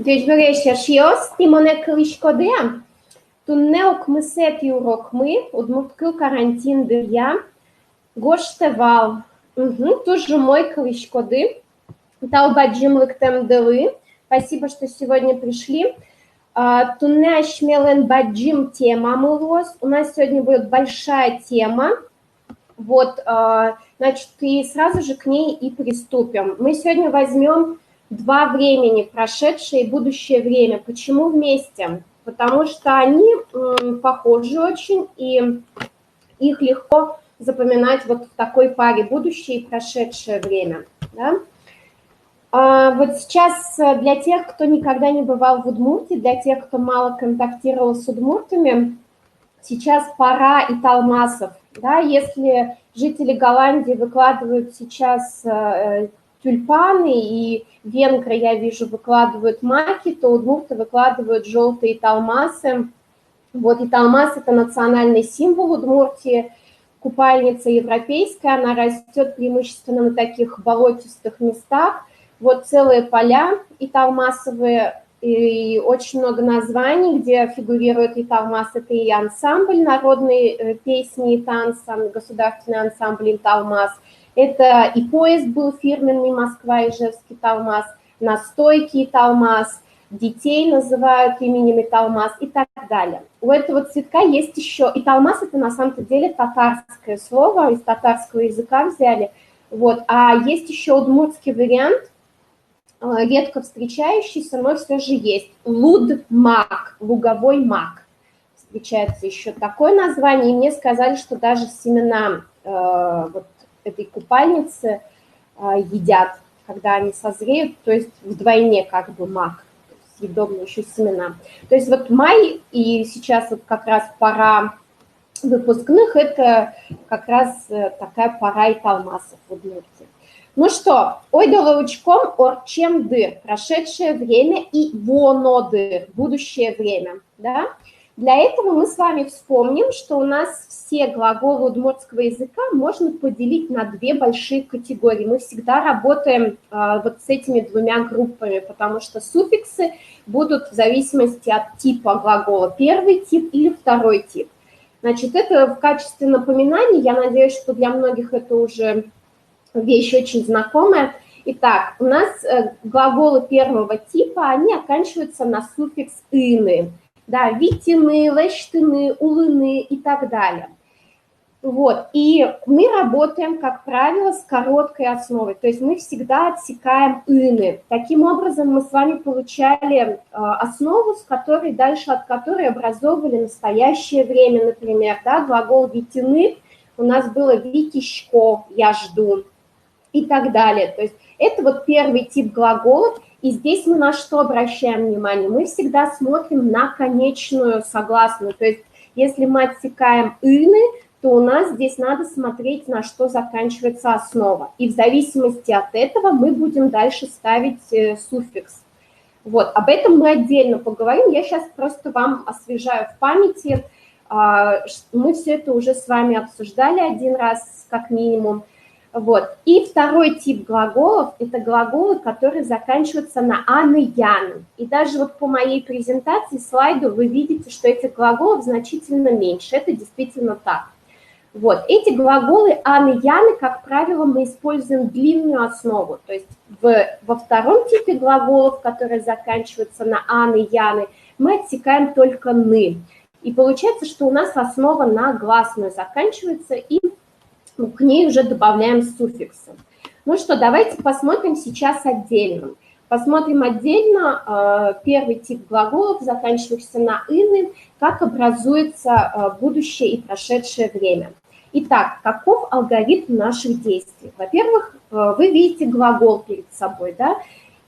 Deci veriešeršios timone klyškodea. Tu neukmysет юрокмы, удмурткыл карантин дырья. Гоштевал. Тоже мой кlyšкоды. Талбаджим лыктем дылы. Спасибо, что сегодня пришли. Туннеш мелен баджим тема мылос. У нас сегодня будет большая тема. Вот, значит, и сразу же к ней и приступим. Мы сегодня возьмем два времени, прошедшее и будущее время. Почему вместе? Потому что они похожи очень, и их легко запоминать вот в такой паре будущее и прошедшее время. Да? Вот сейчас для тех, кто никогда не бывал в Удмуртии, для тех, кто мало контактировал с удмуртами, сейчас пора италмасов. Да? Если жители Голландии выкладывают сейчас тюльпаны, и венгры, я вижу, выкладывают маки, то удмурты выкладывают желтые италмасы. Вот италмас – это национальный символ Удмуртии, купальница европейская, она растет преимущественно на таких болотистых местах. Вот целые поля италмасовые, и очень много названий, где фигурирует италмас. Это и ансамбль народной песни и танца, государственный ансамбль италмас. Это и поезд был фирменный Москва-Ижевский италмас, настойки италмас, детей называют именем италмас и так далее. У этого цветка есть еще... Италмас – это на самом деле татарское слово, из татарского языка взяли. Вот. А есть еще удмуртский вариант, редко встречающийся, но все же есть. Луд-мак, луговой мак. Встречается еще такое название, и мне сказали, что даже семена вот этой купальницы едят, когда они созреют, то есть вдвойне как бы мак, съедобные еще семена. То есть вот май и сейчас вот как раз пора выпускных, это как раз такая пора италмасов в Удмуртии. Ну что, ойдолоучком орчем дыр, прошедшее время, и вонодыр, будущее время, да? Для этого мы с вами вспомним, что у нас все глаголы удмуртского языка можно поделить на две большие категории. Мы всегда работаем вот с этими двумя группами, потому что суффиксы будут в зависимости от типа глагола, первый тип или второй тип. Значит, это в качестве напоминания, я надеюсь, что для многих это уже вещь очень знакомая. Итак, у нас глаголы первого типа, они оканчиваются на суффикс «ины». Да, витины, лещтыны, улыны и так далее. Вот, и мы работаем, как правило, с короткой основой, то есть мы всегда отсекаем «ины». Таким образом, мы с вами получали основу, с которой дальше, от которой образовывали настоящее время, например, да, глагол «витины», у нас было «витищко», «я жду» и так далее. То есть это вот первый тип глаголов. И здесь мы на что обращаем внимание? Мы всегда смотрим на конечную согласную. То есть если мы отсекаем «ины», то у нас здесь надо смотреть, на что заканчивается основа. И в зависимости от этого мы будем дальше ставить суффикс. Вот, об этом мы отдельно поговорим. Я сейчас просто вам освежаю в памяти. Мы все это уже с вами обсуждали один раз, как минимум. Вот. И второй тип глаголов – это глаголы, которые заканчиваются на «ан» и «ян». И даже вот по моей презентации, слайду, вы видите, что этих глаголов значительно меньше. Это действительно так. Вот. Эти глаголы «ан» и «ян», как правило, мы используем длинную основу. То есть во втором типе глаголов, которые заканчиваются на «ан» и «ян», мы отсекаем только «ны». И получается, что у нас основа на гласную заканчивается, и к ней уже добавляем суффиксы. Ну что, давайте посмотрим сейчас отдельно. Посмотрим отдельно первый тип глаголов, заканчивающихся на «ины», как образуется будущее и прошедшее время. Итак, каков алгоритм наших действий? Во-первых, вы видите глагол перед собой, да?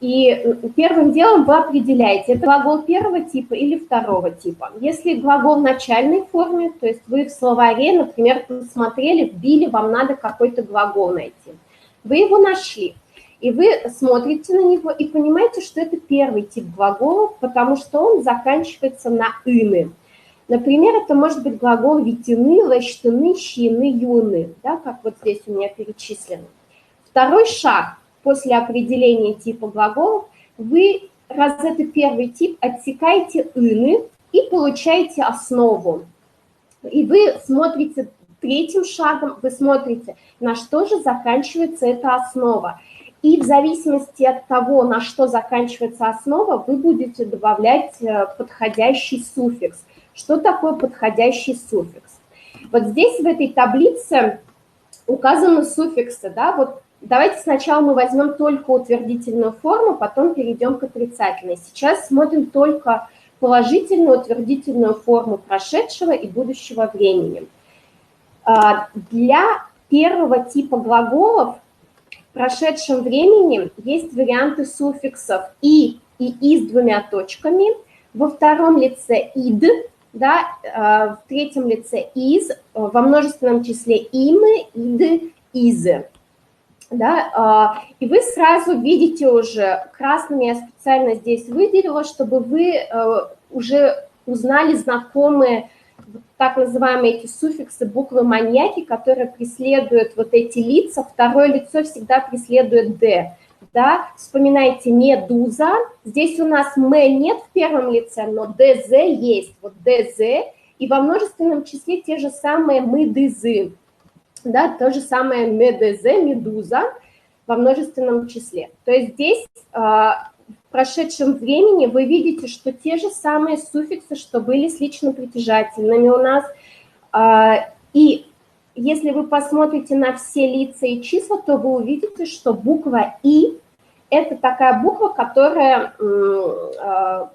И первым делом вы определяете, это глагол первого типа или второго типа. Если глагол в начальной форме, то есть вы в словаре, например, посмотрели, вбили, вам надо какой-то глагол найти. Вы его нашли, и вы смотрите на него и понимаете, что это первый тип глаголов, потому что он заканчивается на «ины». Например, это может быть глагол «витины», «лещтыны», «щины», «юны», да, как вот здесь у меня перечислено. Второй шаг. После определения типа глаголов вы раз это первый тип, отсекайте «ины» и получаете основу. И вы смотрите третьим шагом, вы смотрите, на что же заканчивается эта основа. И в зависимости от того, на что заканчивается основа, вы будете добавлять подходящий суффикс. Что такое подходящий суффикс? Вот здесь в этой таблице указаны суффиксы, да, вот давайте сначала мы возьмем только утвердительную форму, потом перейдем к отрицательной. Сейчас смотрим только положительную утвердительную форму прошедшего и будущего времени. Для первого типа глаголов в прошедшем времени есть варианты суффиксов «и» с двумя точками, во втором лице «ид», да, в третьем лице «из», во множественном числе «имы», «иды», «изы». Да, и вы сразу видите уже, красными я специально здесь выделила, чтобы вы уже узнали знакомые так называемые эти суффиксы, буквы-маньяки, которые преследуют вот эти лица. Второе лицо всегда преследует «д». Да? Вспоминайте «медуза». Здесь у нас «м» нет в первом лице, но «дз» есть. Вот «дз». И во множественном числе те же самые «мы-дызы». Да, то же самое «медз», «медуза» во множественном числе. То есть здесь в прошедшем времени вы видите, что те же самые суффиксы, что были с лично-притяжательными у нас. И если вы посмотрите на все лица и числа, то вы увидите, что буква «и» – это такая буква, которая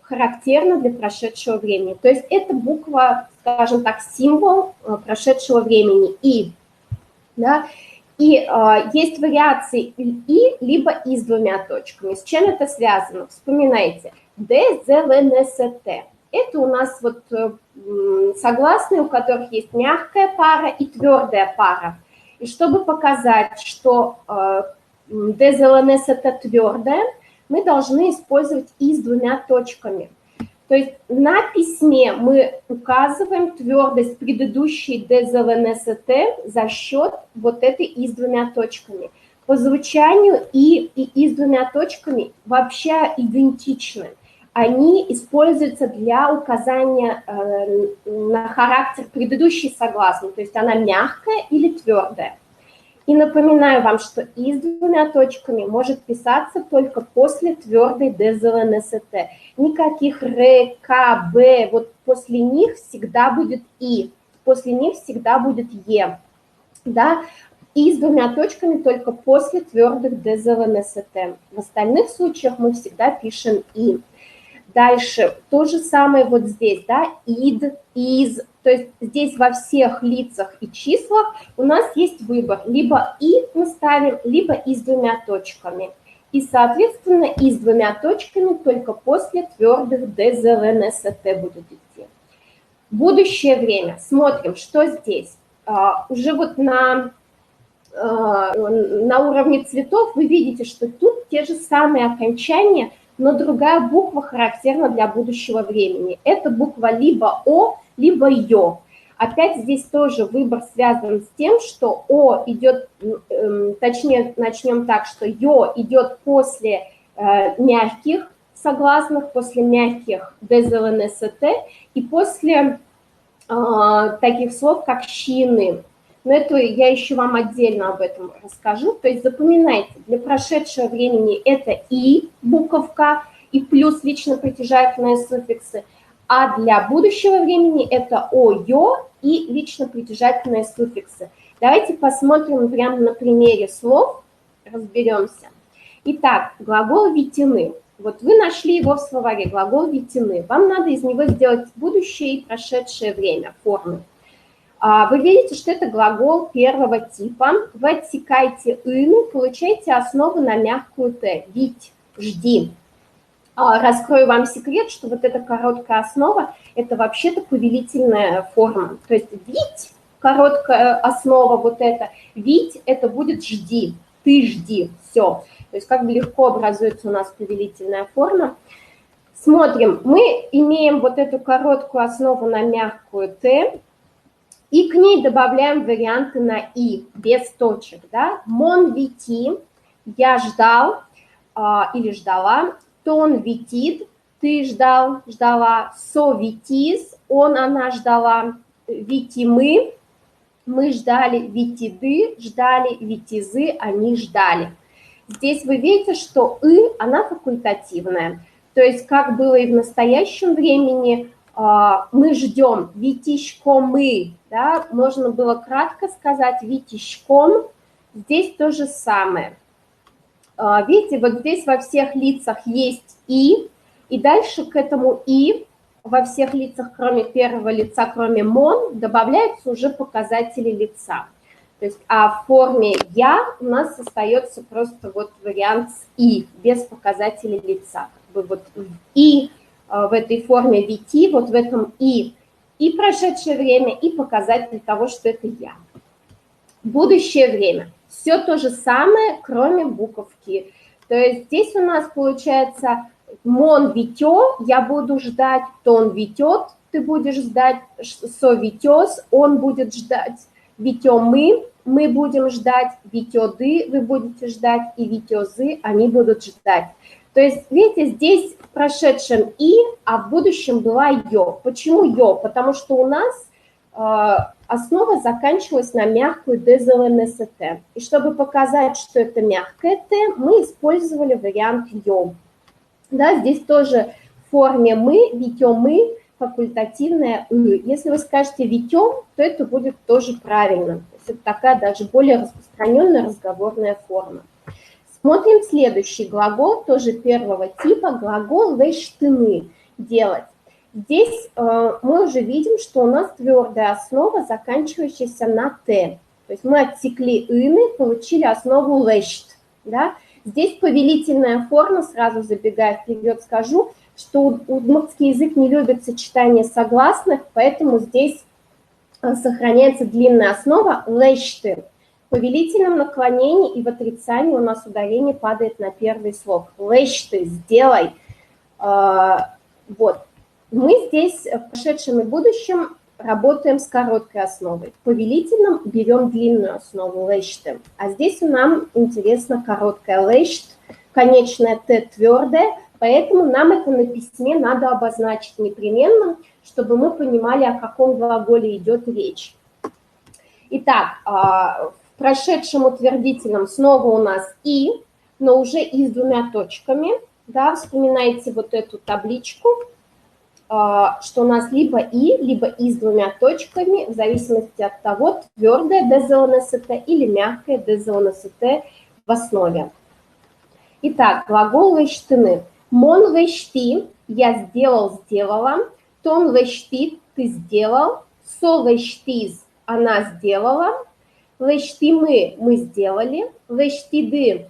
характерна для прошедшего времени. То есть это буква, скажем так, символ прошедшего времени «и». Да? И есть вариации «и» либо «и» с двумя точками. С чем это связано? Вспоминайте. «Д», «з», «л», «н», «с», «т». Это у нас вот согласные, у которых есть мягкая пара и твердая пара. И чтобы показать, что «д», «з», «л», «н», «с», «т» твердая, мы должны использовать «и» с двумя точками. То есть на письме мы указываем твердость предыдущей «д», «з», «л», «н», «с», «т» за счет вот этой «и» с двумя точками. По звучанию «и» с двумя точками вообще идентичны. Они используются для указания на характер предыдущей согласной, то есть она мягкая или твердая. И напоминаю вам, что «и» с двумя точками может писаться только после твердой «д», «з», «л», «н», «с», «т». Никаких «р», «к», «б», вот после них всегда будет «и», после них всегда будет «е». Да? «И» с двумя точками только после твердых «д», «з», «л», «н», «с», «т». В остальных случаях мы всегда пишем «и». Дальше то же самое вот здесь, да, «ид», «из». То есть здесь во всех лицах и числах у нас есть выбор. Либо «и» мы ставим, либо «и» с двумя точками. И, соответственно, «и» с двумя точками только после твердых «д», «з», «л», «н», «с», «т» будет идти. Будущее время. Смотрим, что здесь. Уже вот на уровне цветов вы видите, что тут те же самые окончания, но другая буква характерна для будущего времени. Это буква либо «о», либо «ё». Опять здесь тоже выбор связан с тем, что «о» идет, точнее, начнем так, что «ё» идет после мягких согласных, после мягких «д», «з», «л», «н», «с», «т» и после таких слов, как «щины». Но это я еще вам отдельно об этом расскажу. То есть запоминайте, для прошедшего времени это «и» буковка и плюс лично-притяжательные суффиксы, а для будущего времени это «о», «ё» и лично-притяжательные суффиксы. Давайте посмотрим прямо на примере слов, разберемся. Итак, глагол «ветены». Вот вы нашли его в словаре, глагол «ветены». Вам надо из него сделать будущее и прошедшее время, формы. Вы видите, что это глагол первого типа. Вы отсекаете «ины», получаете основу на мягкую «т». «Видь», «жди». Раскрою вам секрет, что вот эта короткая основа – это вообще-то повелительная форма. То есть «видь», короткая основа вот эта, «видь» – это будет «жди», «ты жди», все. То есть как бы легко образуется у нас повелительная форма. Смотрим, мы имеем вот эту короткую основу на мягкую «т», и к ней добавляем варианты на «и», без точек, да. «Мон вити», «я ждал» или «ждала». тон витит, ты ждал, ждала, со витис, он, она ждала, вити мы ждали, витиды, ждали, витизы, они ждали. Здесь вы видите, что «ы», она факультативная. То есть, как было и в настоящем времени, мы ждем «витишко мы», да, можно было кратко сказать «витишком», здесь то же самое. Видите, вот здесь во всех лицах есть «и», и дальше к этому «и» во всех лицах, кроме первого лица, кроме «мон», добавляются уже показатели лица. То есть, а в форме «я» у нас остается просто вот вариант с «и», без показателей лица. Как бы вот «и» в этой форме «вити», вот в этом «и» прошедшее время, и показатель того, что это «я». Будущее время. Все то же самое, кроме буковки. То есть здесь у нас получается «мон витё», я буду ждать, тон витёт, ты будешь ждать, со витёс, он будет ждать, витё мы будем ждать, витёды, вы будете ждать, и витёзы, они будут ждать. То есть, видите, здесь в прошедшем «и», а в будущем была «ё». Почему «ё»? Потому что у нас основа заканчивалась на мягкую ДЗЛНСТ. И чтобы показать, что это мягкое Т, мы использовали вариант «ё». Да, здесь тоже в форме «мы», «витё мы», факультативное «ы». Если вы скажете «витё», то это будет тоже правильно. То есть это такая даже более распространенная разговорная форма. Смотрим следующий глагол, тоже первого типа, глагол «вэштыны» – делать. Здесь мы уже видим, что у нас твердая основа, заканчивающаяся на «т». То есть мы отсекли «ины», получили основу «лэшт». Да? Здесь повелительная форма, сразу забегая вперед скажу, что удмуртский язык не любит сочетание согласных, поэтому здесь сохраняется длинная основа «лэшты». В повелительном наклонении и в отрицании у нас ударение падает на первый слог. «Лэшты» – «сделай». Вот. Мы здесь в прошедшем и будущем работаем с короткой основой. В повелительном берем длинную основу «лэшты». А здесь нам интересно короткая «лэшт», конечная «т» твердая, поэтому нам это на письме надо обозначить непременно, чтобы мы понимали, о каком глаголе идет речь. Итак, в прошедшем утвердительном снова у нас «и», но уже и с двумя точками. Да, вспоминайте вот эту табличку, что у нас либо «и» с двумя точками, в зависимости от того, твердая ДЗЛНСТ или мягкая ДЗЛНСТ в основе. Итак, глагол «вэштыны». «Мон вэшти» – я сделал, сделала. «Тон вэшти» – ты сделал. «Со вэштиз» – она сделала. «Вэшти» – мы сделали. «Вэштиды»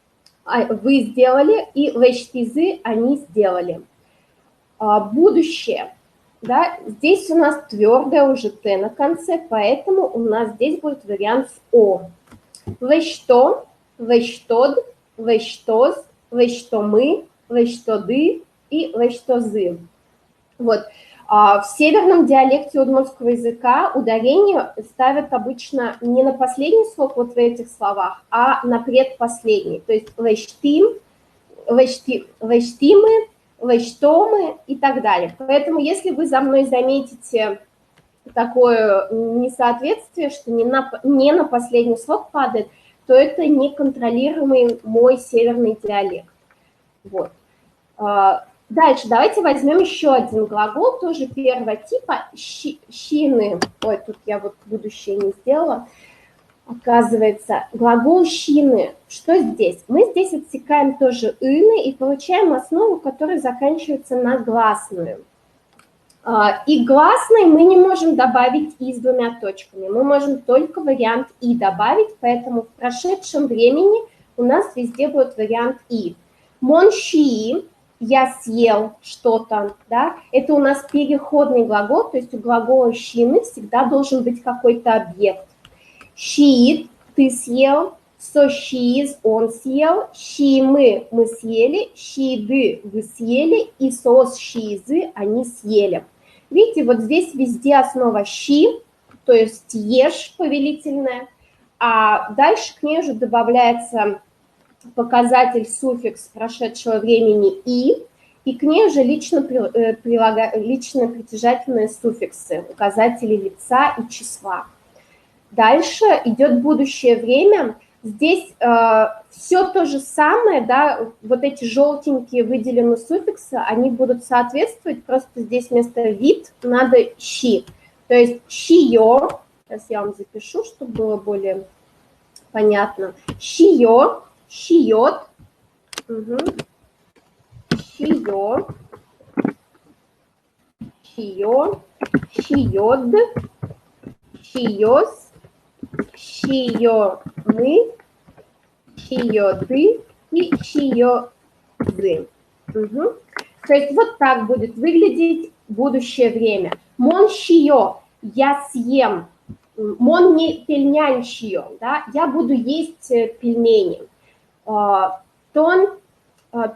– вы сделали. И «вэштизы» – они сделали. Будущее. Да, здесь у нас твердое уже «т» на конце, поэтому у нас здесь будет вариант с «о». «Вэшто», «вэштод», «вэштоз», «вэшто мы», «вэштоды» и «вэштозы». Вот. В северном диалекте удмуртского языка ударение ставят обычно не на последний слог вот в этих словах, а на предпоследний. То есть «вэштим», «вэштимы», «вэштомы» и так далее. Поэтому, если вы за мной заметите такое несоответствие, что не на последний слог падает, то это неконтролируемый мой северный диалект. Вот. Дальше давайте возьмем еще один глагол, тоже первого типа, «щины». Ой, тут я вот будущее не сделала. Оказывается, глагол «щины». Что здесь? Мы здесь отсекаем тоже «ины» и получаем основу, которая заканчивается на гласную. И гласной мы не можем добавить «и» с двумя точками. Мы можем только вариант «и» добавить, поэтому в прошедшем времени у нас везде будет вариант «и». «Мон щи» – «я съел что-то». Да? Это у нас переходный глагол, то есть у глагола «щины» всегда должен быть какой-то объект. «Щиит» – «ты съел», «со щииз» – «он съел», «щиимы» – «мы съели», «щииды» – «вы съели» и «сос щиизы» – «они съели». Видите, вот здесь везде основа «щи», то есть «ешь» повелительная, а дальше к ней уже добавляется показатель, суффикс прошедшего времени и к ней уже лично-притяжательные суффиксы, указатели лица и числа. Дальше идет будущее время. Здесь все то же самое, да, вот эти желтенькие выделенные суффиксы, они будут соответствовать, просто здесь вместо вид надо щи. То есть шиё, сейчас я вам запишу, чтобы было более понятно. Шиё, шиёт, шиё, шиё, шиёд, шиёс, шиёмы, шиёды и шиёзы. То есть вот так будет выглядеть будущее время. Мон шиё, я съем. Мон не пельнянь шиё, да, я буду есть пельмени. Тон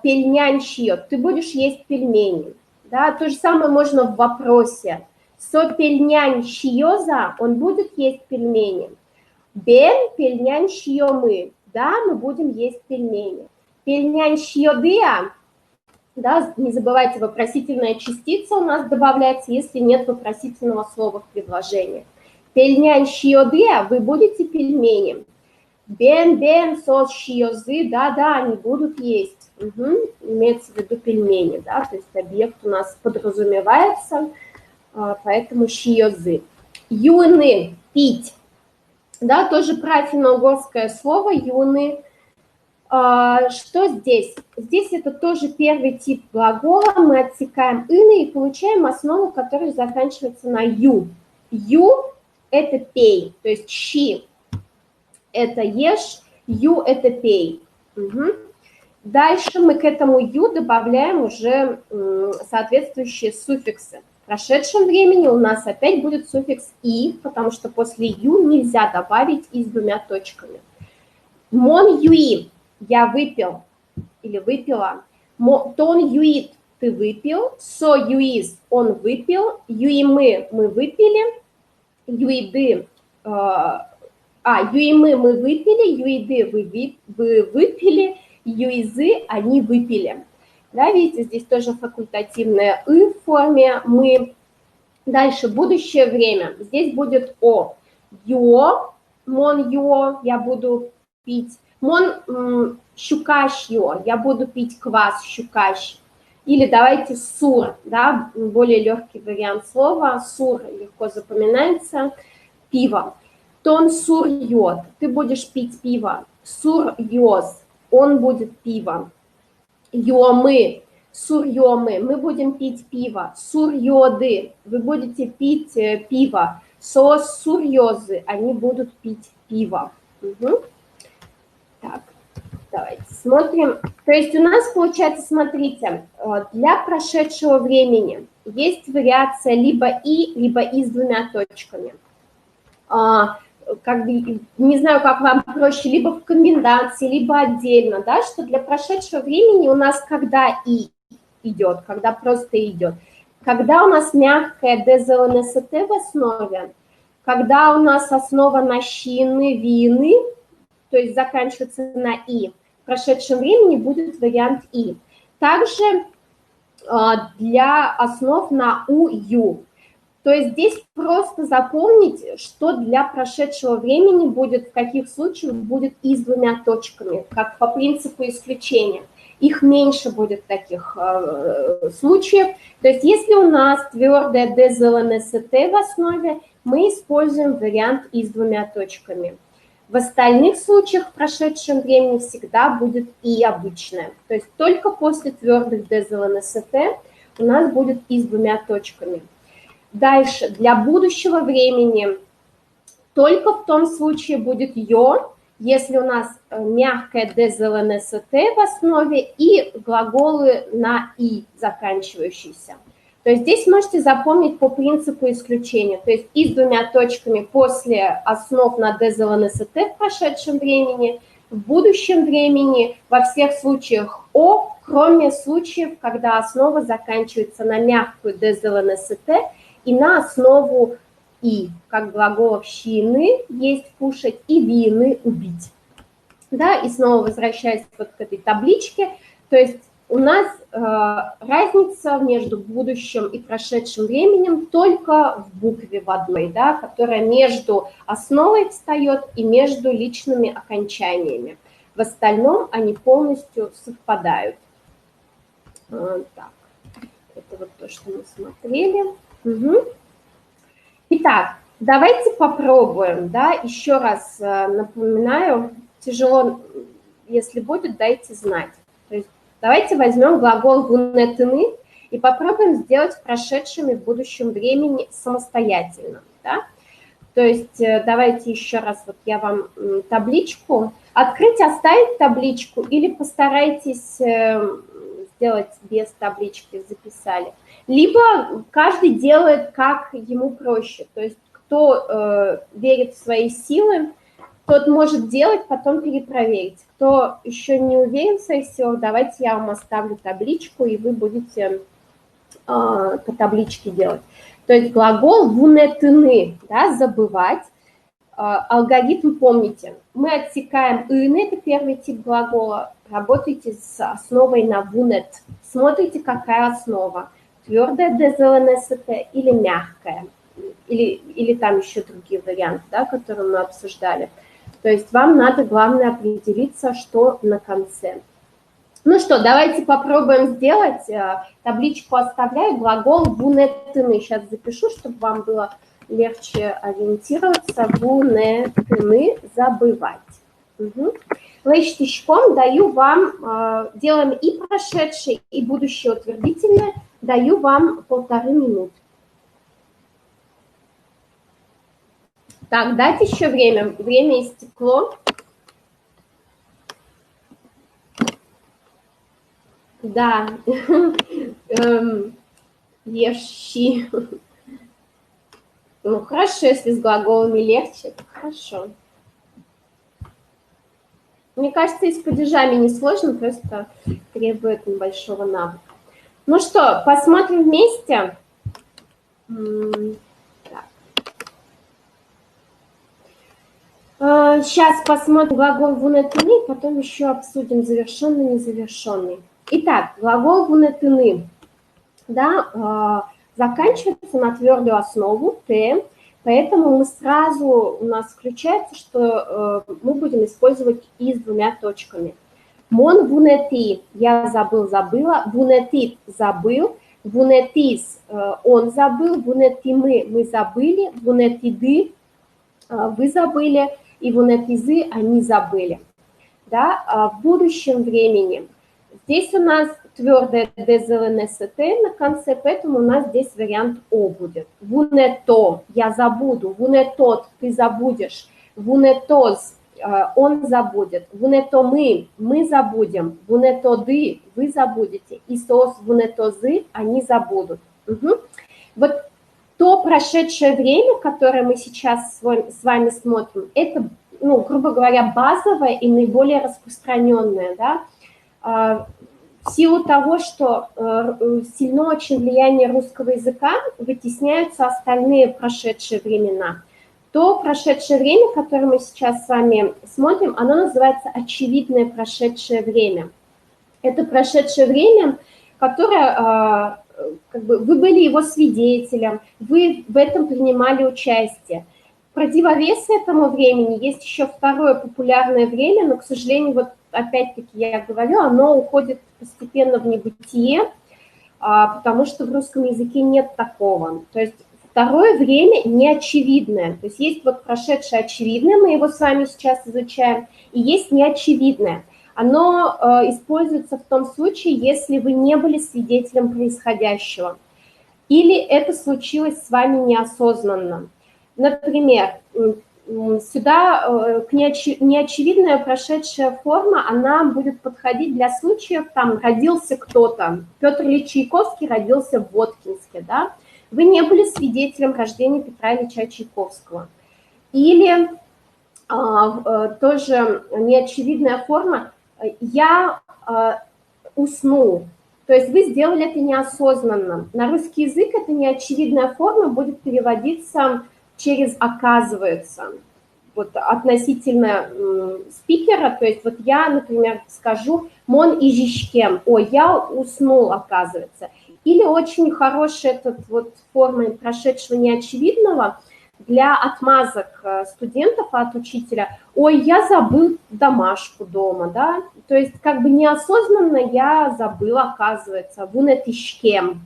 пельнянь шиё, ты будешь есть пельмени. Да, то же самое можно в вопросе. Со пельнянь шиёза, он будет есть пельмени. Бен пельнянь шиёмы, да, мы будем есть пельмени. Пельнянь шиёдыа, да, не забывайте, вопросительная частица у нас добавляется, если нет вопросительного слова в предложении. Пельнянь шиёдыа, вы будете пельмени. Бен сос шиёзы, да, они будут есть. Имеется в виду пельмени, да, то есть объект у нас подразумевается, поэтому шиёзы. Юны, пить, да, тоже правильно-угорское слово, юны. Что здесь? Здесь это тоже первый тип глагола, мы отсекаем ины и получаем основу, которая заканчивается на ю. Ю – это пей, то есть щи – это ешь, ю – это пей. Дальше мы к этому ю добавляем уже соответствующие суффиксы. В прошедшем времени у нас опять будет суффикс «и», потому что после ю нельзя добавить «и» с двумя точками. Мон юи – я выпил или выпила. Тон юит – ты выпил. Со юис – он выпил. Юимы – мы выпили. Юиды юимы – мы выпили. Юиды – вы выпили. Юизы – они выпили. Да, видите, здесь тоже факультативное «и» в форме «мы». Дальше будущее время. Здесь будет «о». «Ё», «мон ё», я буду пить. «Мон щукаш ё», я буду пить квас щукаш. Или давайте «сур», да, более легкий вариант слова. «Сур» легко запоминается. Пиво. «Тон сур йод», ты будешь пить пиво. «Сур йоз», он будет пиво. Йомы, сурьемы, мы будем пить пиво. Сурьоды, вы будете пить пиво. Сос сурьозы, они будут пить пиво. Так, давайте смотрим. То есть у нас получается, смотрите, для прошедшего времени есть вариация либо «и», либо «и» с двумя точками. Как бы, не знаю, как вам проще, либо в комбинации, либо отдельно, да, что для прошедшего времени у нас когда «и» идет, когда просто идет, когда у нас мягкое ДЗЛНСТ в основе, когда у нас основа на щины, вины, то есть заканчивается на «и», в прошедшем времени будет вариант «и». Также для основ на «у-ю». То есть здесь просто запомнить, что для прошедшего времени будет, в каких случаях будет «и» с двумя точками, как по принципу исключения. Их меньше будет таких случаев. То есть если у нас твердое ДЗЛНСТ в основе, мы используем вариант «и» с двумя точками. В остальных случаях в прошедшем времени всегда будет «и» обычное. То есть только после твердых ДЗЛНСТ у нас будет «и» с двумя точками. Дальше, для будущего времени только в том случае будет «ё», если у нас мягкое ДЗЛНСТ в основе и глаголы на «и» заканчивающиеся. То есть здесь можете запомнить по принципу исключения. То есть «и» с двумя точками после основ на ДЗЛНСТ в прошедшем времени, в будущем времени, во всех случаях «о», кроме случаев, когда основа заканчивается на мягкую ДЗЛНСТ, и на основу «и», как глаголов «щины» – есть, кушать, и «вины» – убить. да, и снова возвращаясь вот к этой табличке, то есть у нас разница между будущим и прошедшим временем только в букве в одной, да, которая между основой встает и между личными окончаниями. В остальном они полностью совпадают. Так, это вот то, что мы смотрели. Угу. Итак, давайте попробуем, да, еще раз напоминаю, тяжело, если будет, дайте знать. То есть давайте возьмем глагол «вунетыны» и попробуем сделать в прошедшем и в будущем времени самостоятельно, да. То есть давайте еще раз, вот я вам табличку, открыть, оставить табличку или постарайтесь сделать без таблички, записали. Либо каждый делает, как ему проще. То есть кто верит в свои силы, тот может делать, потом перепроверить. Кто еще не уверен в своих силах, давайте я вам оставлю табличку, и вы будете по табличке делать. То есть глагол «вунетыны», да, забывать. Алгоритм помните. Мы отсекаем «ын», это первый тип глагола. Работайте с основой на «вунет». Смотрите, какая основа. Твердая ДЗЛНСТ или мягкая. Или там еще другие варианты, да, которые мы обсуждали. То есть вам надо, главное, определиться, что на конце. Ну что, давайте попробуем сделать. Табличку оставляю. Глагол «вунетыны». Сейчас запишу, чтобы вам было легче ориентироваться. «Вунетыны» – забывать. Угу. Лейштичком даю вам, делаем и прошедшее, и будущее утвердительное, даю вам 1,5 минуты. Так, дать еще время. Время истекло. Да, еши. Ну, хорошо, если с глаголами легче, то хорошо. Мне кажется, и с падежами несложно, просто требует небольшого навыка. Ну что, посмотрим вместе. Сейчас посмотрим глагол «вунетыны», потом еще обсудим завершенный, незавершенный. Итак, глагол «вунетыны», да, заканчивается на твердую основу «т», поэтому мы сразу, у нас включается, что мы будем использовать «и» с 2 точками. «Мон вунети» – я забыл, забыла, «вунетит» – забыл, «вунетис» – он забыл, «вунетимы» – мы забыли, «вунетиды» – вы забыли, и «вунетизы» – они забыли. Да? В будущем времени здесь у нас твердое ДЗЛНСТ на конце, поэтому у нас здесь вариант О будет. «Вунето» – я забуду, «вунетот» – ты забудешь, «вунетоз» – он забудет, «вунетомы» – мы забудем, «вунетоды» – вы забудете, и «сос», «вунетозы» – они забудут. Угу. Вот то прошедшее время, которое мы сейчас с вами смотрим, это, ну, грубо говоря, базовое и наиболее распространенное, да, в силу того, что сильно очень влияние русского языка, вытесняются остальные прошедшие времена. То прошедшее время, которое мы сейчас с вами смотрим, оно называется очевидное прошедшее время. Это прошедшее время, которое, как бы, вы были его свидетелем, вы в этом принимали участие. В противовес этому времени есть еще второе популярное время, но, к сожалению, вот опять-таки я говорю, оно уходит постепенно в небытие, потому что в русском языке нет такого. То есть второе время неочевидное. То есть есть вот прошедшее очевидное, мы его с вами сейчас изучаем, и есть неочевидное. Оно используется в том случае, если вы не были свидетелем происходящего, или это случилось с вами неосознанно. Например, сюда неочевидная прошедшая форма, она будет подходить для случаев, там, родился кто-то, Петр Ильич Чайковский родился в Воткинске, да, вы не были свидетелем рождения Петра Ильича Чайковского. Или тоже неочевидная форма, я уснул, то есть вы сделали это неосознанно. На русский язык эта неочевидная форма будет переводиться через «оказывается». вот относительно спикера, то есть вот я, например, скажу «мон ижишкем», ой, я уснул, оказывается. Или очень хорошая эта вот форма прошедшего неочевидного для отмазок студентов от учителя. Ой, я забыл домашку дома, да, то есть как бы неосознанно я забыла, оказывается, вунетишкем,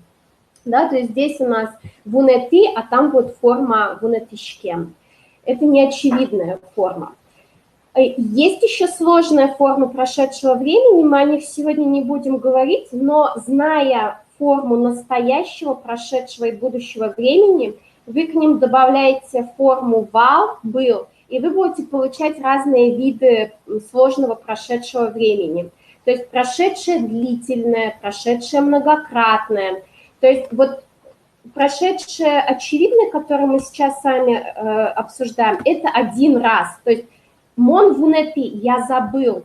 да, то есть здесь у нас вунети, а там вот форма вунетишкем. Это неочевидная форма. Есть еще сложная форма прошедшего времени, мы о них сегодня не будем говорить, но зная форму настоящего, прошедшего и будущего времени, вы к ним добавляете форму «вал», «был», и вы будете получать разные виды сложного прошедшего времени. То есть прошедшее длительное, прошедшее многократное. То есть вот прошедшее очевидное, которое мы сейчас с вами обсуждаем, это один раз. То есть «мон вунети» – я забыл,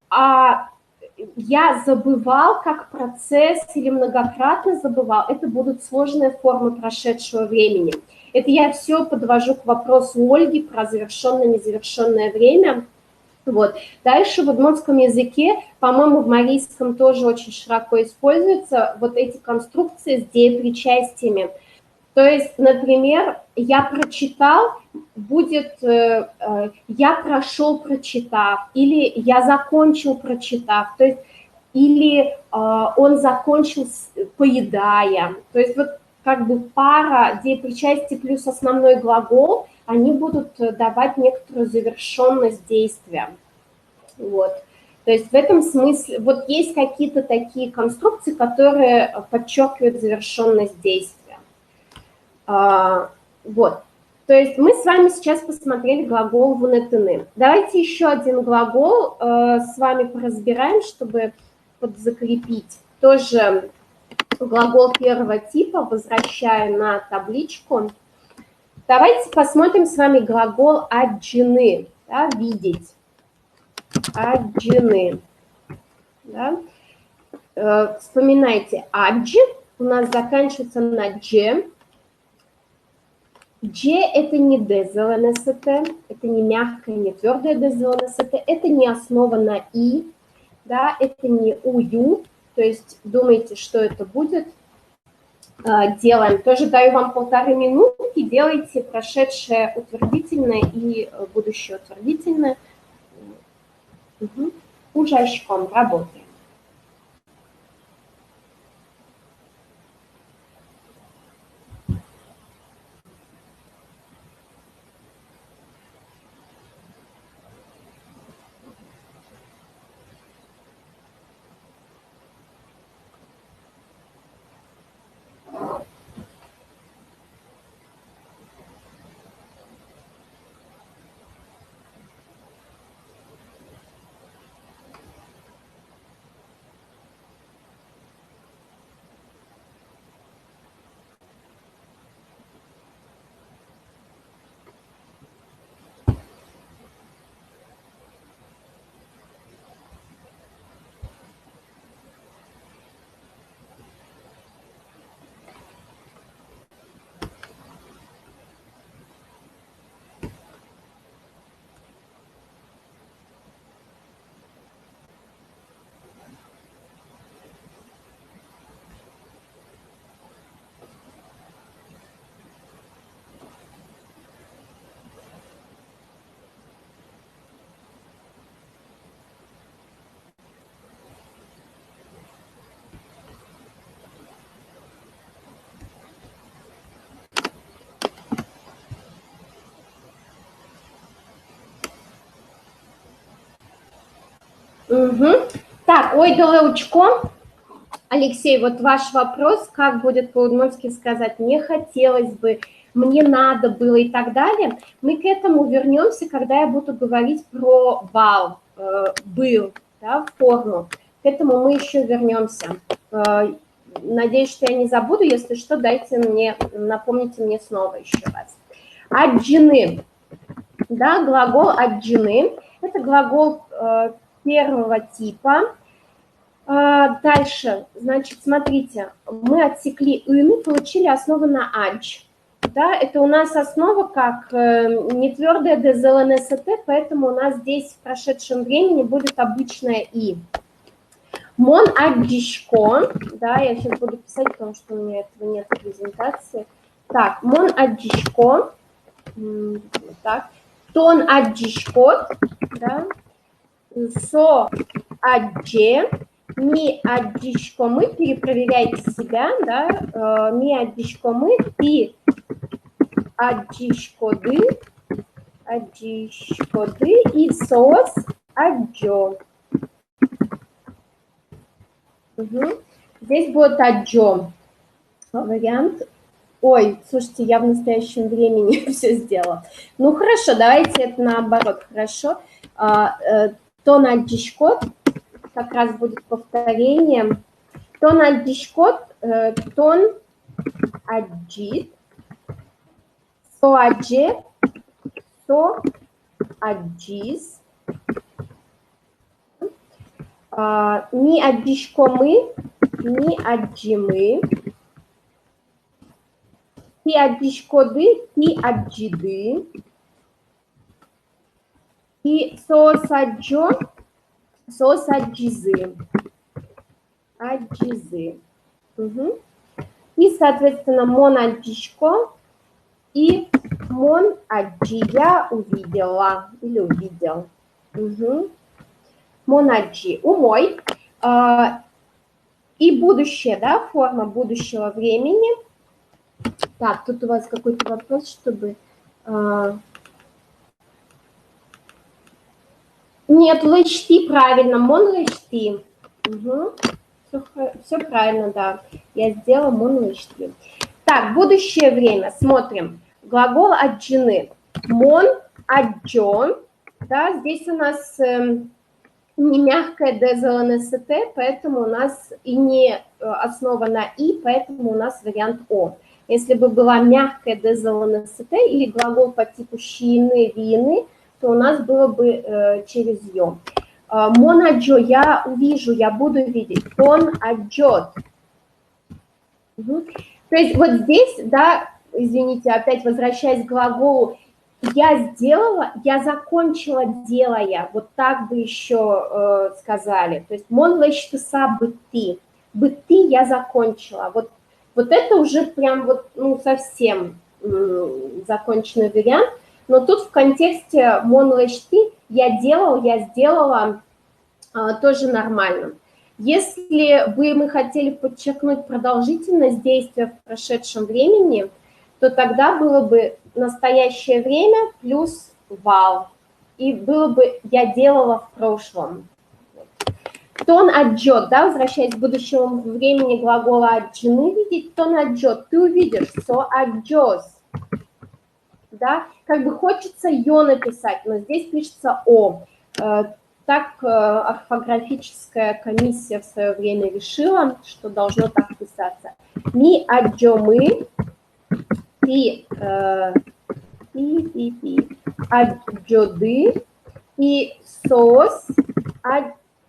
а я забывал как процесс или многократно забывал, это будут сложные формы прошедшего времени. Это я все подвожу к вопросу Ольги про завершенное, незавершенное время. Вот. Дальше в удмуртском языке, по-моему, в марийском тоже очень широко используются вот эти конструкции с деепричастиями. То есть, например, я прочитал, будет я прошел, прочитав, или я закончил, прочитав, то есть, или он закончил, поедая. То есть вот как бы пара деепричастий плюс основной глагол, они будут давать некоторую завершенность действия. Вот. То есть в этом смысле вот есть какие-то такие конструкции, которые подчеркивают завершенность действия. Вот, то есть мы с вами сейчас посмотрели глагол вунетыны. Давайте еще один глагол с вами поразбираем, чтобы подзакрепить. Тоже глагол первого типа, возвращая на табличку. Давайте посмотрим с вами глагол аджины, да, видеть. Аджины. Да. Вспоминайте, адж у нас заканчивается на дж. Дж – это не ДЗЛНСТ, это не мягкое, не твердое ДЗЛНСТ, это не основа на И, да, это не УЮ, то есть думайте, что это будет. Делаем. Тоже даю вам 1,5 минутки, делайте прошедшее утвердительное и будущее утвердительное. Ужашком работаем. Так, ой, Долеучко. Алексей, вот ваш вопрос, как будет по-удмуртски сказать «мне хотелось бы», «мне надо было» и так далее. Мы к этому вернемся, когда я буду говорить про «бал», «был», да, форму. К этому мы еще вернемся. Надеюсь, что я не забуду. Если что, дайте мне, напомните мне снова еще раз. Аджины. Да, глагол аджины. Это глагол первого типа. Дальше, значит, смотрите, мы отсекли «ын», получили основу на «адж». да, это у нас основа как нетвердое ДЗЛНСТ, поэтому у нас здесь в прошедшем времени будет обычное «и». Мон аддишко, да, я сейчас буду писать, потому что у меня этого нет в презентации. Так, мон аддишко, так, тон аддишкот, да, со адже, ми аддишко мы, перепроверяйте себя, да, ми аддишко мы, ти аддишкоды и сос аджо. Угу. Здесь будет аджо вариант. Ой, слушайте, я в настоящем времени все сделала. Ну, хорошо, давайте это наоборот, хорошо. Тон аддишкот как раз будет повторением. Тон аддишкот, тон аджит, со адже, со аджиз. Ми аддишко мы, ми аджимы. Ти аддишкоды, ти аджиды. И сосаджо, сосаджизы. Аджизы. Угу. И, соответственно, мон аддишко и мон аджи. Я увидела или увидел. Угу. Мон аджи. Умой. И будущее, да, форма будущего времени. Так, тут у вас какой-то вопрос, чтобы... Нет, лечти правильно, мон лечти. Угу. Все правильно, да. Я сделала мон лечти. Так, будущее время. Смотрим. Глагол аджины. Мон аджон. Да, здесь у нас не мягкое ДЗЛНСТ, поэтому у нас и не основа на «и», поэтому у нас вариант «о». Если бы была мягкая ДЗЛНСТ или глагол по типу «щины», «вины», то у нас было бы через «ё». Мон аджо, я увижу, я буду видеть. Тон аджот. Угу. То есть вот здесь, да, извините, опять возвращаясь к глаголу, я сделала, я закончила, делая. Вот так бы еще сказали. То есть мон лечтуса быты. Быты я закончила. Вот это уже прям вот, ну, совсем законченный вариант. Но тут в контексте мон лечты я сделала тоже нормально. Если бы мы хотели подчеркнуть продолжительность действия в прошедшем времени, то тогда было бы настоящее время плюс вал. И было бы «я делала в прошлом». Тон аджот, да, возвращаясь к будущему времени глагола аджины, видеть тон аджот, ты увидишь со аджос. Да, как бы хочется «ё» написать, но здесь пишется «о». Так орфографическая комиссия в свое время решила, что должно так писаться. Ми аджомы, ти аджоды и сос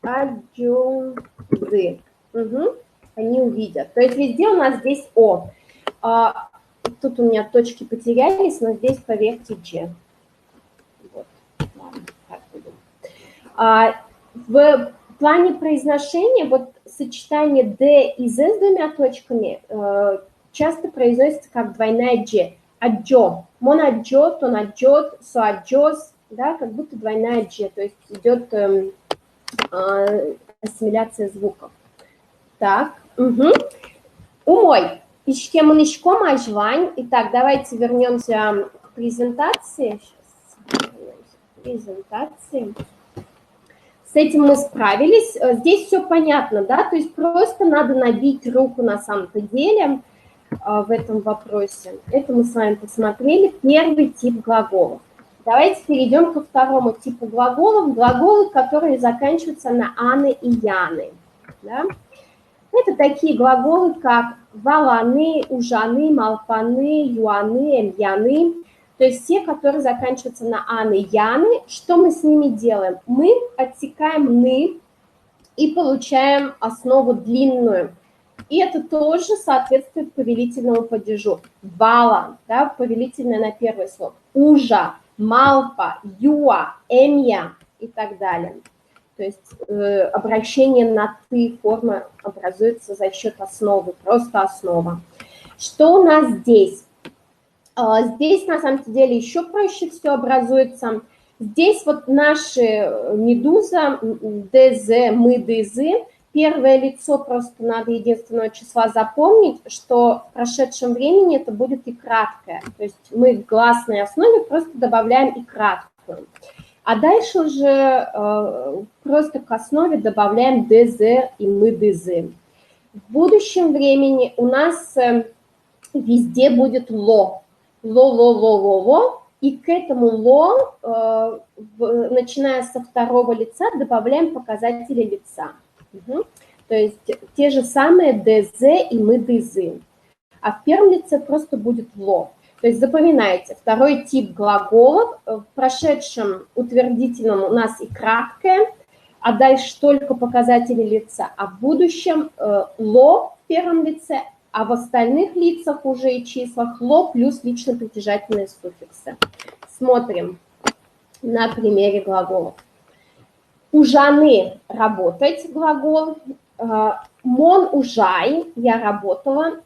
аджозы. Угу. Они увидят. То есть везде у нас здесь «о». Тут у меня точки потерялись, но здесь, поверьте, «дж». Вот. Ладно, так буду. В плане произношения вот сочетание «д» и «з» с двумя точками часто произносится как двойная «дж». Аджо. Мон аджо, тон аджот, со аджос, да, как будто двойная «дж», то есть идет ассимиляция звуков. Так, угу. Умой. Ищем нишком ажвань. Итак, давайте вернемся к презентации. Сейчас. Презентации. С этим мы справились. Здесь все понятно, да, то есть просто надо набить руку на самом-то деле в этом вопросе. Это мы с вами посмотрели. Первый тип глаголов. Давайте перейдем ко второму типу глаголов. Глаголы, которые заканчиваются на «аны» и «яны. Да? Это такие глаголы, как валаны, ужаны, малпаны, юаны, эмьяны. То есть все, которые заканчиваются на аны, яны. Что мы с ними делаем? Мы отсекаем ны и получаем основу длинную. И это тоже соответствует повелительному падежу. Вала, да, повелительное на первый слог. Ужа, малпа, юа, эмья и так далее. То есть обращение на «ты» форма образуется за счет основы, просто основа. Что у нас здесь? Здесь, на самом деле, еще проще все образуется. Здесь вот наши медуза, ДЗ, мы, ДЗ, первое лицо просто надо единственного числа запомнить, что в прошедшем времени это будет и краткое. То есть мы в гласной основе просто добавляем и краткую. А дальше уже просто к основе добавляем ДЗ и мы, ДЗ. В будущем времени у нас везде будет ло. Ло, и к этому ло, начиная со второго лица, добавляем показатели лица. Угу. То есть те же самые ДЗ и мы, ДЗ. А в первом лице просто будет ло. То есть запоминайте, второй тип глаголов, в прошедшем утвердительном у нас и краткое, а дальше только показатели лица, а в будущем ло в первом лице, а в остальных лицах уже и числах ло плюс лично-притяжательные суффиксы. Смотрим на примере глаголов. Ужаны – работать глагол. Мон ужай – я работала.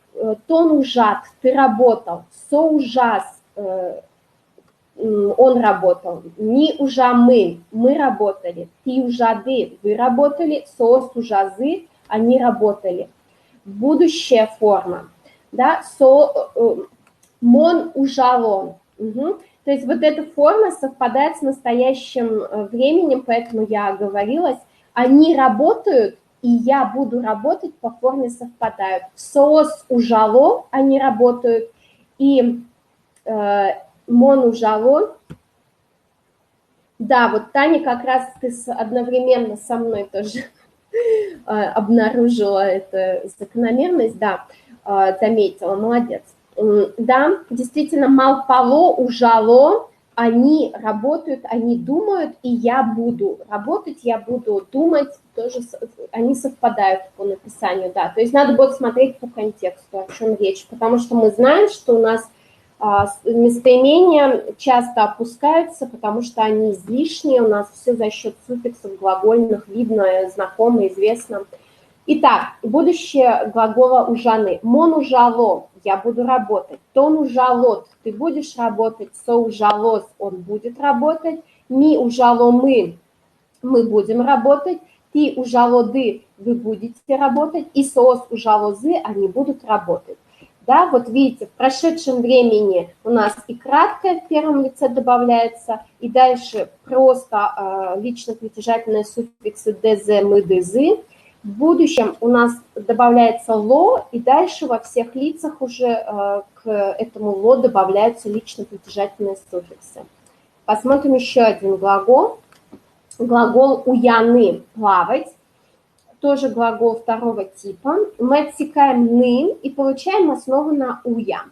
Тон ужат – ты работал. Со ужас – он работал. Ни ужамы – мы работали. Ти ужады – вы работали. Соос ужазы – они работали. Будущая форма, да, мон ужалон. Угу. То есть вот эта форма совпадает с настоящим временем, поэтому я оговорилась. Они работают, и я буду работать по форме совпадают. Соос ужало, они работают, и мон ужалон. Да, вот Таня, как раз ты одновременно со мной тоже обнаружила эту закономерность, да, заметила, молодец. Да, действительно, малпало, ужало, они работают, они думают, и я буду работать, я буду думать, тоже они совпадают по написанию, да. То есть надо будет смотреть по контексту, о чем речь, потому что мы знаем, что у нас местоимения часто опускаются, потому что они излишние, у нас все за счет суффиксов глагольных, видно, знакомо, известно. Итак, будущее глагола ужаны. Мон ужало, я буду работать. Тон ужалот, ты будешь работать. Со ужалос, он будет работать. Ми ужало, мы будем работать. Ти ужалоды, вы будете работать. И соос ужалозы, они будут работать. Да, вот видите, в прошедшем времени у нас и краткое в первом лице добавляется, и дальше просто лично-притяжательные суффиксы ДЗ, мы, ДЗ. В будущем у нас добавляется ло, и дальше во всех лицах уже к этому ло добавляются лично-притяжательные суффиксы. Посмотрим еще один глагол. Глагол уяны – плавать. Тоже глагол второго типа. Мы отсекаем «ны» и получаем основу на «уя».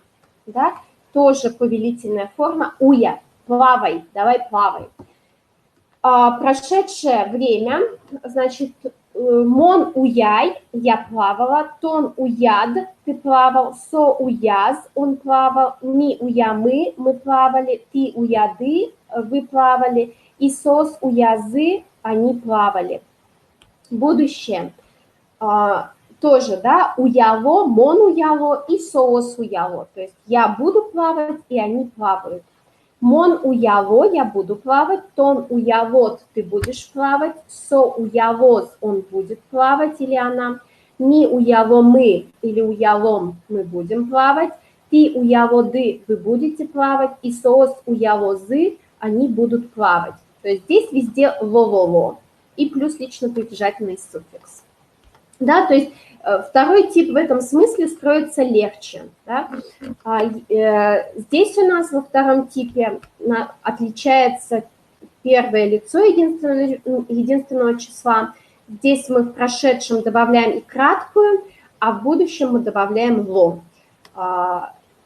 Да? Тоже повелительная форма «уя». Плавай, давай плавай. Прошедшее время, значит, мон уяй, я плавала, тон уяд, ты плавал, со уяз, он плавал, ми уямы, мы плавали, ти уяды, вы плавали, и сос уязы, они плавали. Будущее тоже, да, уяло, мон уяло и соос уяло. То есть я буду плавать, и они плавают. Мон уяло, я буду плавать. Тон уялот, ты будешь плавать. Со уялос, он будет плавать или она. Ми уяло мы или уялом, мы будем плавать. Ти уялоды, вы будете плавать. И соос уялозы, они будут плавать. То есть здесь везде ло-ло-ло. И плюс лично-притяжательный суффикс. Да, то есть второй тип в этом смысле строится легче. Да? Здесь у нас во втором типе отличается первое лицо единственного числа. Здесь мы в прошедшем добавляем и краткую, а в будущем мы добавляем ло.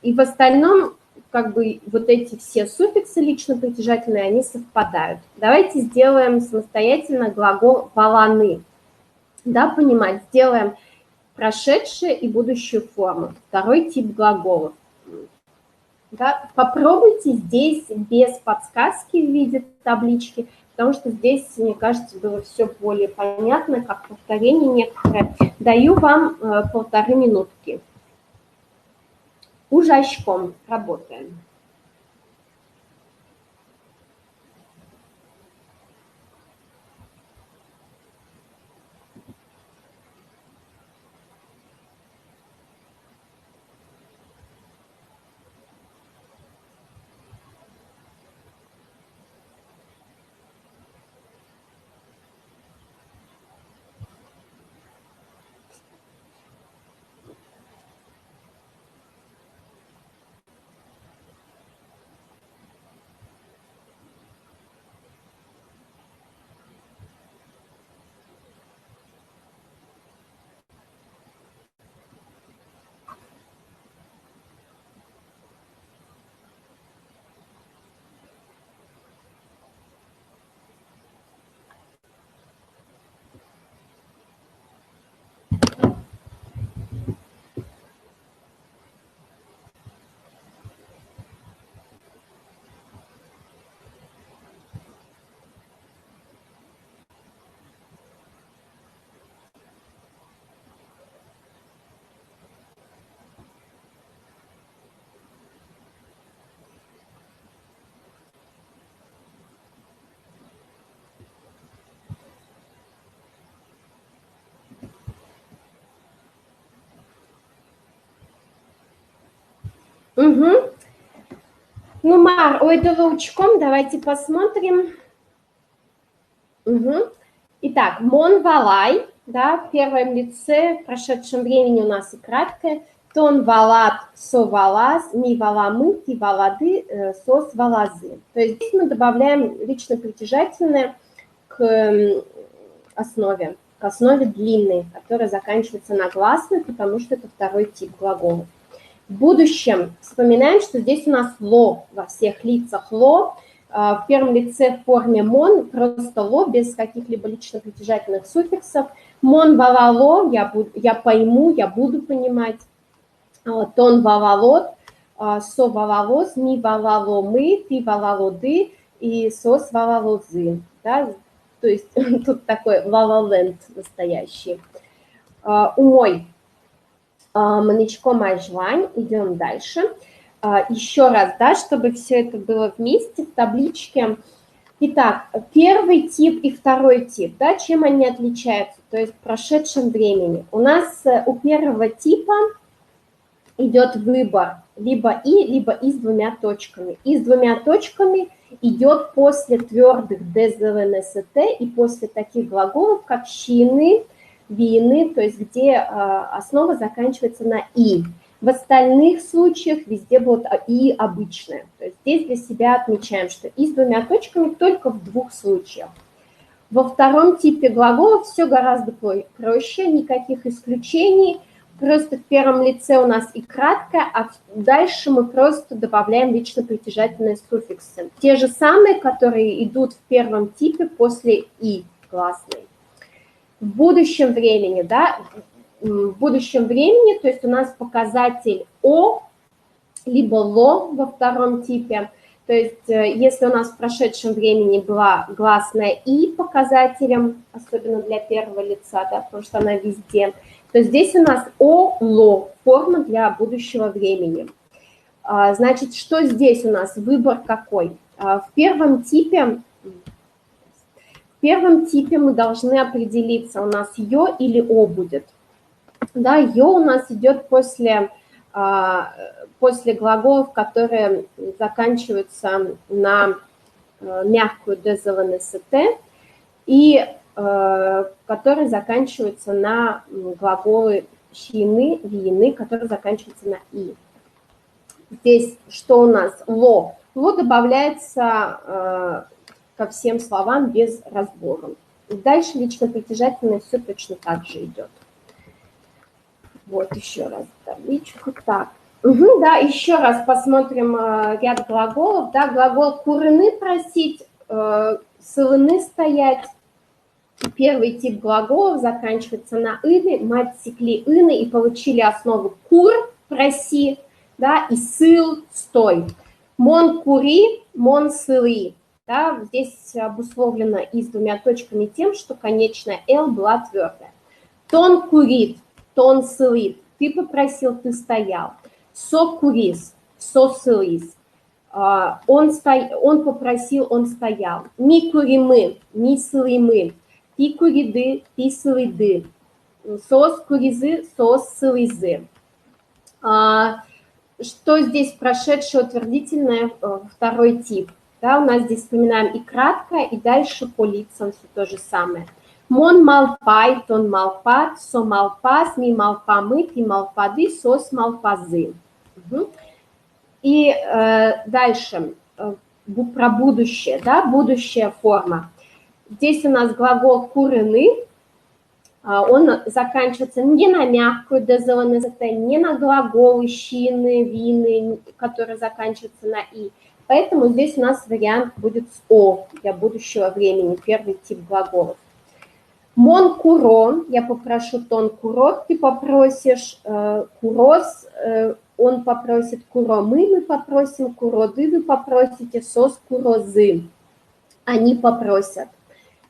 И в остальном как бы вот эти все суффиксы лично-притяжательные, они совпадают. Давайте сделаем самостоятельно глагол «валаны». Да, понимать, сделаем прошедшие и будущую форму. Второй тип глаголов. Да? Попробуйте здесь без подсказки в виде таблички, потому что здесь, мне кажется, было все более понятно, как повторение некоторое. Даю вам 1,5 минутки. Ужачком работаем. Угу. Ну, Мар, ой, да лучком, давайте посмотрим. Угу. Итак, мон валай, да, в первом лице, в прошедшем времени у нас и краткое. Тон валат, со валаз, ми валамы, ти валады, сос валазы. То есть здесь мы добавляем лично притяжательное к основе длинной, которая заканчивается на гласной, потому что это второй тип глагола. В будущем вспоминаем, что здесь у нас ло во всех лицах ло. В первом лице в форме мон, просто ло, без каких-либо лично притяжательных суффиксов. Мон валало, я пойму, я буду понимать. Тон валалот, со валалос, ми валало мы, ты валалоды и сос валалозы. Да? То есть тут такой ла-ла-ленд настоящий. Умой. Манычко майжвань. Идем дальше. Еще раз, да, чтобы все это было вместе в табличке. Итак, первый тип и второй тип, да, чем они отличаются? То есть в прошедшем времени. У нас у первого типа идет выбор либо и, либо и с двумя точками. И с двумя точками идет после твердых ДЗВНСТ и после таких глаголов, как щины, вины, то есть где основа заканчивается на «и». В остальных случаях везде будет «и» обычное. То есть здесь для себя отмечаем, что «и» с двумя точками только в двух случаях. Во втором типе глаголов все гораздо проще, никаких исключений. Просто в первом лице у нас и краткое, а дальше мы просто добавляем лично притяжательные суффиксы. Те же самые, которые идут в первом типе после «и» гласной. В будущем времени, да, в будущем времени, то есть у нас показатель «о», либо «ло» во втором типе. То есть если у нас в прошедшем времени была гласная «и» показателем, особенно для первого лица, да, потому что она везде, то здесь у нас «о», «ло» форма для будущего времени. Значит, что здесь у нас? Выбор какой? В первом типе мы должны определиться, у нас «ё» или «о» будет. Да, «ё» у нас идет после глаголов, которые заканчиваются на мягкую ДЗВНСТ и которые заканчиваются на глаголы щины, вины, которые заканчиваются на «и». Здесь что у нас? «Ло». «Ло» добавляется ко всем словам без разбора. И дальше лично притяжательное все точно так же идет. Вот еще раз табличку. Так, угу, да, еще раз посмотрим ряд глаголов. Да, глагол «курыны» просить, «сылыны» стоять. Первый тип глаголов заканчивается на «ыны», мы отсекли «ыны» и получили основу «кур» – «проси», да, и «сыл» – «стой». «Мон кури», «мон сылы». Да, здесь обусловлено и с двумя точками тем, что конечная «л» была твердая. «Тон курит», «тон сылит». Ты попросил, ты стоял. «Со курис», «со сылис». Он попросил, он стоял. «Ми куримы», «ми сылымы». «Ти куриды», «ти сылыды». «Сос куризы», «сос сылызы». Что здесь прошедшее утвердительное, второй тип? Да, у нас здесь вспоминаем и краткое, и дальше по лицам все то же самое. Мон малпай, тон малпат, со малпас, ми малпамы, ти малпады, сос малпазы. Угу. И дальше про будущее, да, будущая форма. Здесь у нас глагол курыны, он заканчивается не на мягкую дозованность, не на глаголы щины, вины, которые заканчиваются на «и». Поэтому здесь у нас вариант будет с «о» для будущего времени, первый тип глаголов. Мон куро, я попрошу тон куро, ты попросишь курос, он попросит куро, мы попросим куроды, вы попросите сос курозы, они попросят.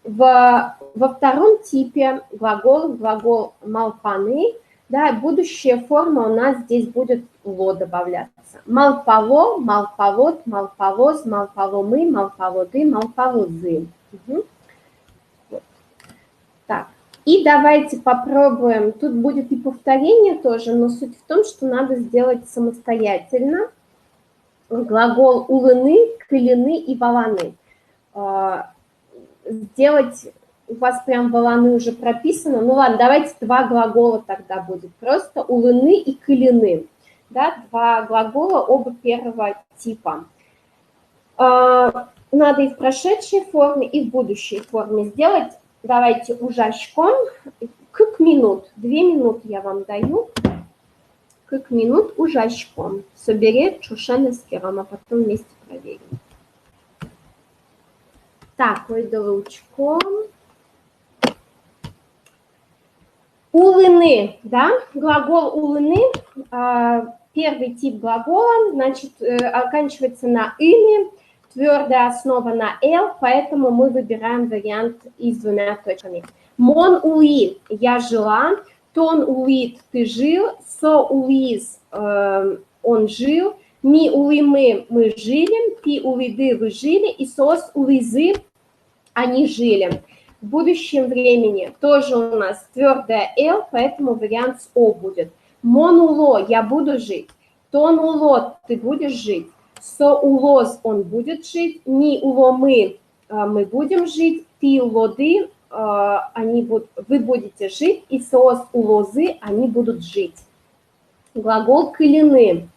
Во втором типе глагол малпаны, да, будущая форма у нас здесь будет «ло» добавляться. Малпаво, малпавод, малпавоз, малпавомы, малпаводы, малпавозы. Угу. Вот. Так, и давайте попробуем, тут будет и повторение тоже, но суть в том, что надо сделать самостоятельно глагол улыны, кылины и валаны. Сделать, у вас прям валаны уже прописано, ну ладно, давайте два глагола тогда будет, просто улыны и кылины, да, два глагола, оба первого типа. Надо и в прошедшей форме, и в будущей форме сделать. Давайте ужашком, как минут, 2 минуты я вам даю, как минут ужашком, собери чушены с кером, а потом вместе проверим. Так, ойдолучком. Улыны, да, глагол улыны, первый тип глагола, значит, оканчивается на «ыны», твердая основа на «л», поэтому мы выбираем вариант и с двумя точками. Мон уи, я жила, тон уит, ты жил, со уиз, он жил, ми улимы, мы жили, ти улиды, вы жили, и сос улизы, они жили. В будущем времени тоже у нас твердая «л», поэтому вариант с «о» будет. Мон уло, я буду жить, тон уло, ты будешь жить, со улоз, он будет жить, ми уло, мы будем жить, ти улоды, вы будете жить, и сос улозы, они будут жить. Глагол кылины.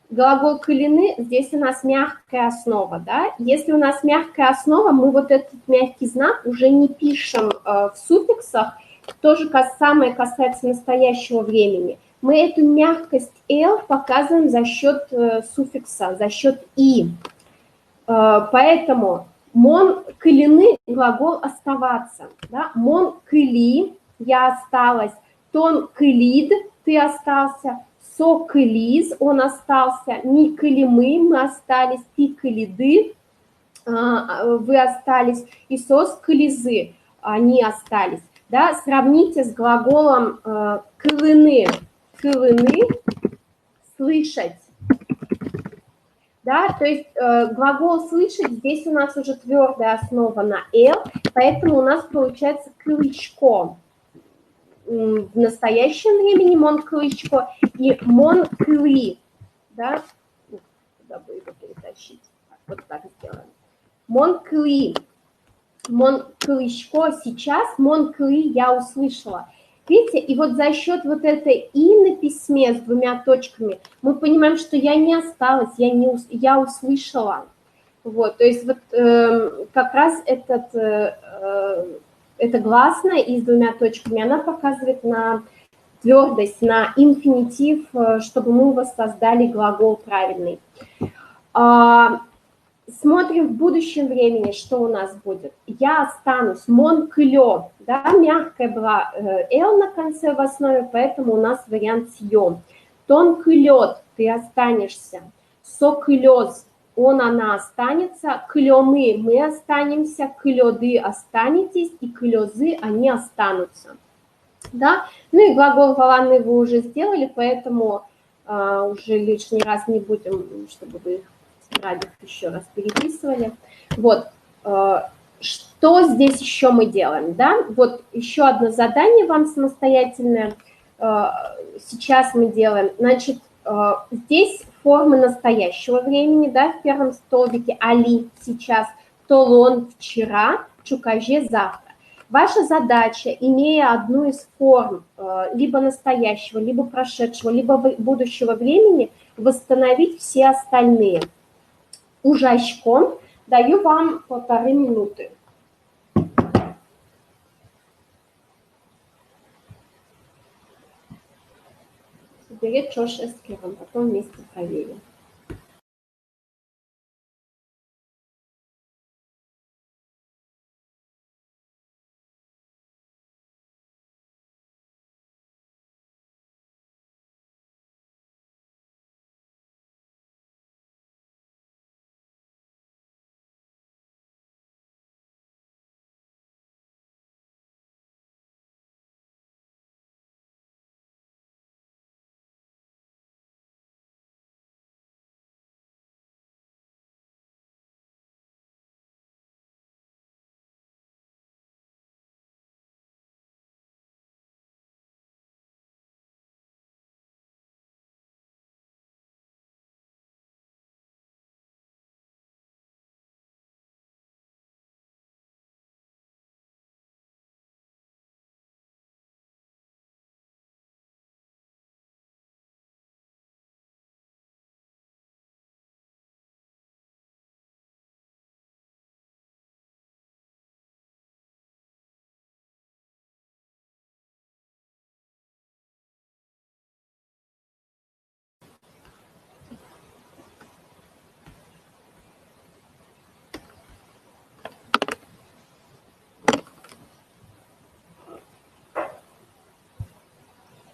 Глагол кылины, здесь у нас мягкая основа, да? Если у нас мягкая основа, мы вот этот мягкий знак уже не пишем в суффиксах, тоже самое касается настоящего времени. Мы эту мягкость «л» показываем за счет суффикса, за счет «и». Поэтому мон кылины, глагол оставаться, да? Мон кыли, я осталась, тон кылид, ты остался, со кылиз, он остался, ми кылимы, мы остались, ти кылиды, вы остались, и сос кылизы, они остались. Да? Сравните с глаголом кылыны, кылыны, слышать. Да? То есть глагол слышать, здесь у нас уже твердая основа на «л», поэтому у нас получается кылычко. В настоящем времени мон кылычко и мон кыли, да, куда бы его перетащить, вот так сделаем. Мон кыли, мон кылычко сейчас, мон кыли я услышала. Видите, и вот за счет вот этой «и» на письме с двумя точками мы понимаем, что я не осталась, я услышала. Вот, то есть вот как раз это гласная и с двумя точками, она показывает на твердость, на инфинитив, чтобы мы воссоздали глагол правильный. Смотрим в будущем времени, что у нас будет. Я останусь, мон клё, да, мягкая была «л» на конце в основе, поэтому у нас вариант «ё». Тон клёт, ты останешься. Со клёз, он, она останется. Клёмы, мы останемся. Клёды, останетесь. И клёзы, они останутся. Да? Ну и глагол «воланы» вы уже сделали, поэтому уже лишний раз не будем, чтобы вы ради еще раз переписывали. Вот, что здесь еще мы делаем, да? Вот еще одно задание вам самостоятельное сейчас мы делаем. Значит, здесь формы настоящего времени, да, в первом столбике «али» сейчас, «толон» вчера, «чукаже» завтра. Ваша задача, имея одну из форм либо настоящего, либо прошедшего, либо будущего времени, восстановить все остальные. Ужачком даю вам 1,5 минуты. Соберет чош эскером, потом вместе проверим.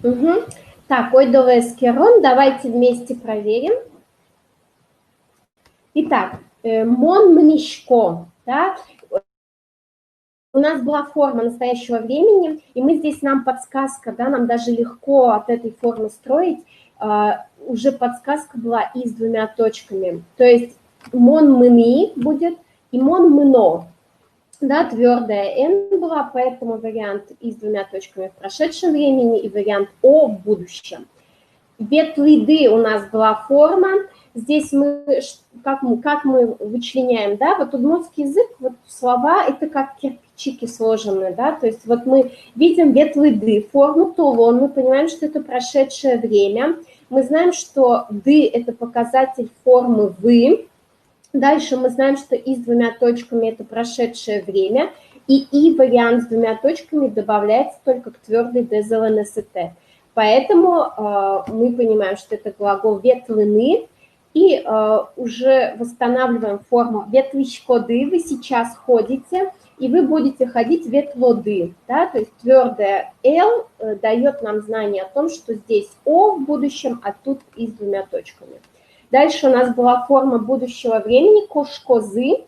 Угу. Так, ойдовый эскерон, давайте вместе проверим. Итак, мон мнишко, да, у нас была форма настоящего времени, и мы здесь, нам подсказка, да, нам даже легко от этой формы строить, уже подсказка была и с 2 точками, то есть мон мыни будет и мон мыно. Да, твердая «н» была, поэтому вариант и с 2 точками в прошедшем времени и вариант «о» в будущем. Ветлиды у нас была форма. Здесь мы, как мы вычленяем, да, вот удмуртский язык, вот слова, это как кирпичики сложенные, да, то есть вот мы видим ветлиды, форму толон, мы понимаем, что это прошедшее время, мы знаем, что «ды» – это показатель формы «вы», дальше мы знаем, что и с 2 точками – это прошедшее время, и вариант с 2 точками добавляется только к твердой ДЗЛНСТ. Поэтому мы понимаем, что это глагол «ветлыны», и уже восстанавливаем форму «ветлищкоды», вы сейчас ходите, и вы будете ходить «ветлоды», да, то есть твердая «л» дает нам знание о том, что здесь «о» в будущем, а тут и с 2 точками. Дальше у нас была форма будущего времени «кошкозы»,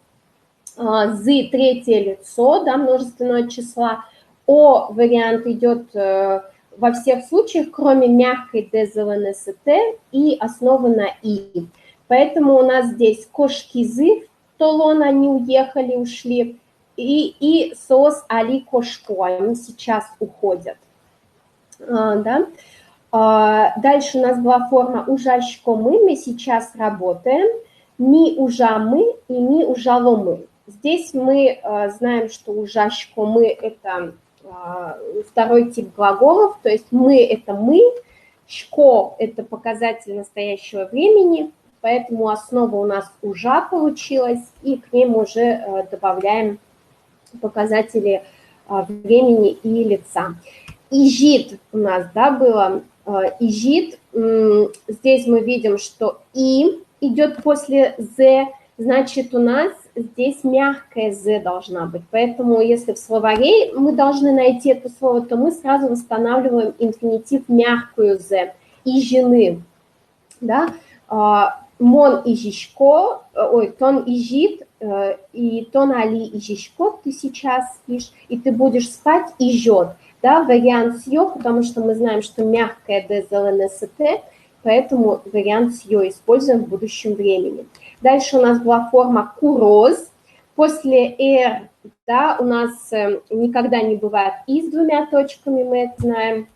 «зы» – третье лицо, да, множественного числа, «о» вариант идет во всех случаях, кроме мягкой ДЗЛНСТ и основа на «и». Поэтому у нас здесь кошкизы, толон, они уехали, ушли, и сос али кошко, они сейчас уходят. Да? Дальше у нас была форма ужащко мы сейчас работаем, ми ужамы и ми ужаломы. Здесь мы знаем, что ужащко мы – это второй тип глаголов, то есть мы – это мы, шко – это показатель настоящего времени, поэтому основа у нас ужа получилась, и к ним уже добавляем показатели времени и лица. Ижит у нас, да, было, ижит, здесь мы видим, что и идет после з значит, у нас здесь мягкая «з» должна быть. Поэтому, если в словаре мы должны найти это слово, то мы сразу восстанавливаем инфинитив мягкую «з». «Ижины», да? «Мон ижишко», ой, «тон ижит», и «тон али ижишко» ты сейчас спишь, и ты будешь спать «ижет». Да, вариант «сьё», потому что мы знаем, что мягкая «д» ЗЛНСТ, поэтому вариант «сьё» используем в будущем времени. Дальше у нас была форма «куроз». После «р», да, у нас никогда не бывает «и» с двумя точками, мы это знаем.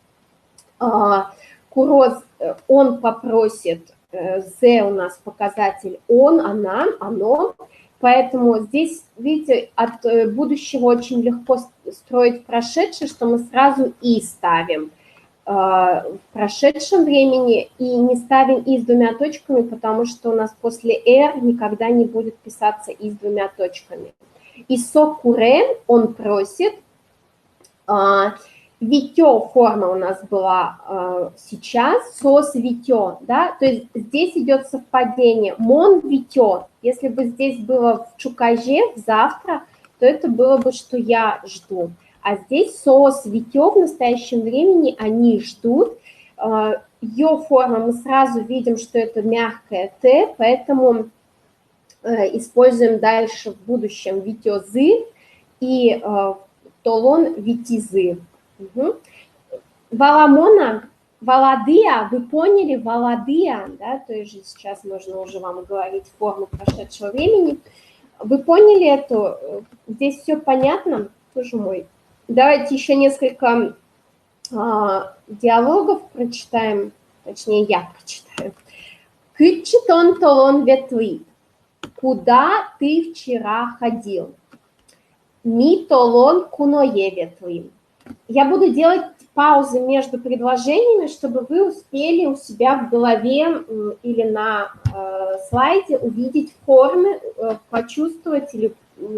Куроз, он попросит, «з» у нас показатель «он», «она», «оно». Поэтому здесь, видите, от будущего очень легко строить прошедшее, что мы сразу «и» ставим в прошедшем времени и не ставим «и» с двумя точками, потому что у нас после «р» никогда не будет писаться «и» с двумя точками. И «со курен» он просит. «Витё» форма у нас была сейчас, «сос витё», да, то есть здесь идет совпадение. «Мон витё», если бы здесь было в чукаже, завтра, то это было бы, что я жду. А здесь «сос витё» в настоящем времени, они ждут. Ё форма, мы сразу видим, что это мягкая «т», поэтому используем дальше в будущем «витёзы» и «толон витизы». Угу. Валамона, Валадия, вы поняли, Валадия, да, то есть сейчас можно уже вам говорить форму прошедшего времени. Вы поняли эту? Здесь все понятно? Тоже мой. Давайте еще несколько диалогов прочитаем, точнее я прочитаю. Кычитон толон ветви. Куда ты вчера ходил? Ми толон куное ветви. Я буду делать паузы между предложениями, чтобы вы успели у себя в голове или на слайде увидеть формы, почувствовать или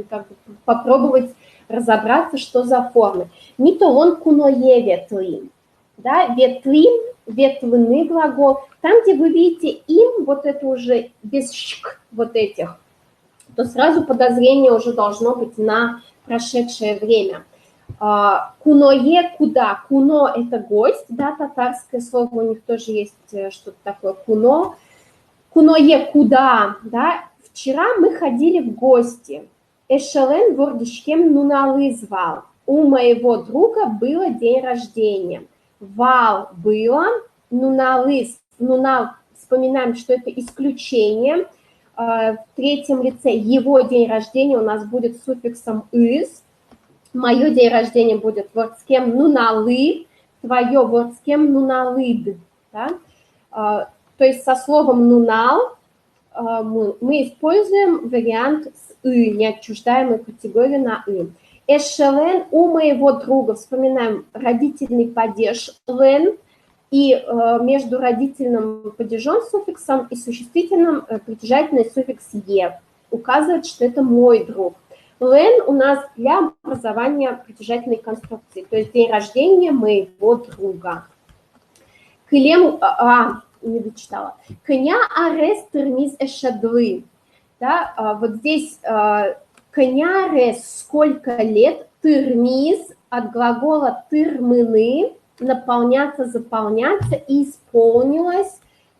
как бы попробовать разобраться, что за формы. Митолон куное ветлин. Да, ветлин, ветлыны глагол. Там, где вы видите им, вот это уже без щк вот этих, то сразу подозрение уже должно быть на прошедшее время. Куное куда? Куно – это гость, да, татарское слово, у них тоже есть что-то такое куно. Куное куда, да? Вчера мы ходили в гости. Эшелен вордишкем нуналы звал. У моего друга было день рождения. Вал было, нуналы, нунал, вспоминаем, что это исключение. В третьем лице его день рождения у нас будет с суффиксом «ыс». Мое день рождения будет вордскем нуналы, твое вордскем нуналыд. Да? То есть со словом нунал мы используем вариант с «ы», неотчуждаемую категорию на «ы». Эшелен у моего друга, вспоминаем родительный падеж «лен», и между родительным падежом суффиксом и существительным притяжательный суффикс «е» указывает, что это мой друг. Лен у нас для образования притяжательной конструкции, то есть день рождения моего друга. Клем, не дочитала. Коня арес тырниз эшадлы. Да, вот здесь коня арес сколько лет, тырниз от глагола тырмыны, наполняться, заполняться, исполнилось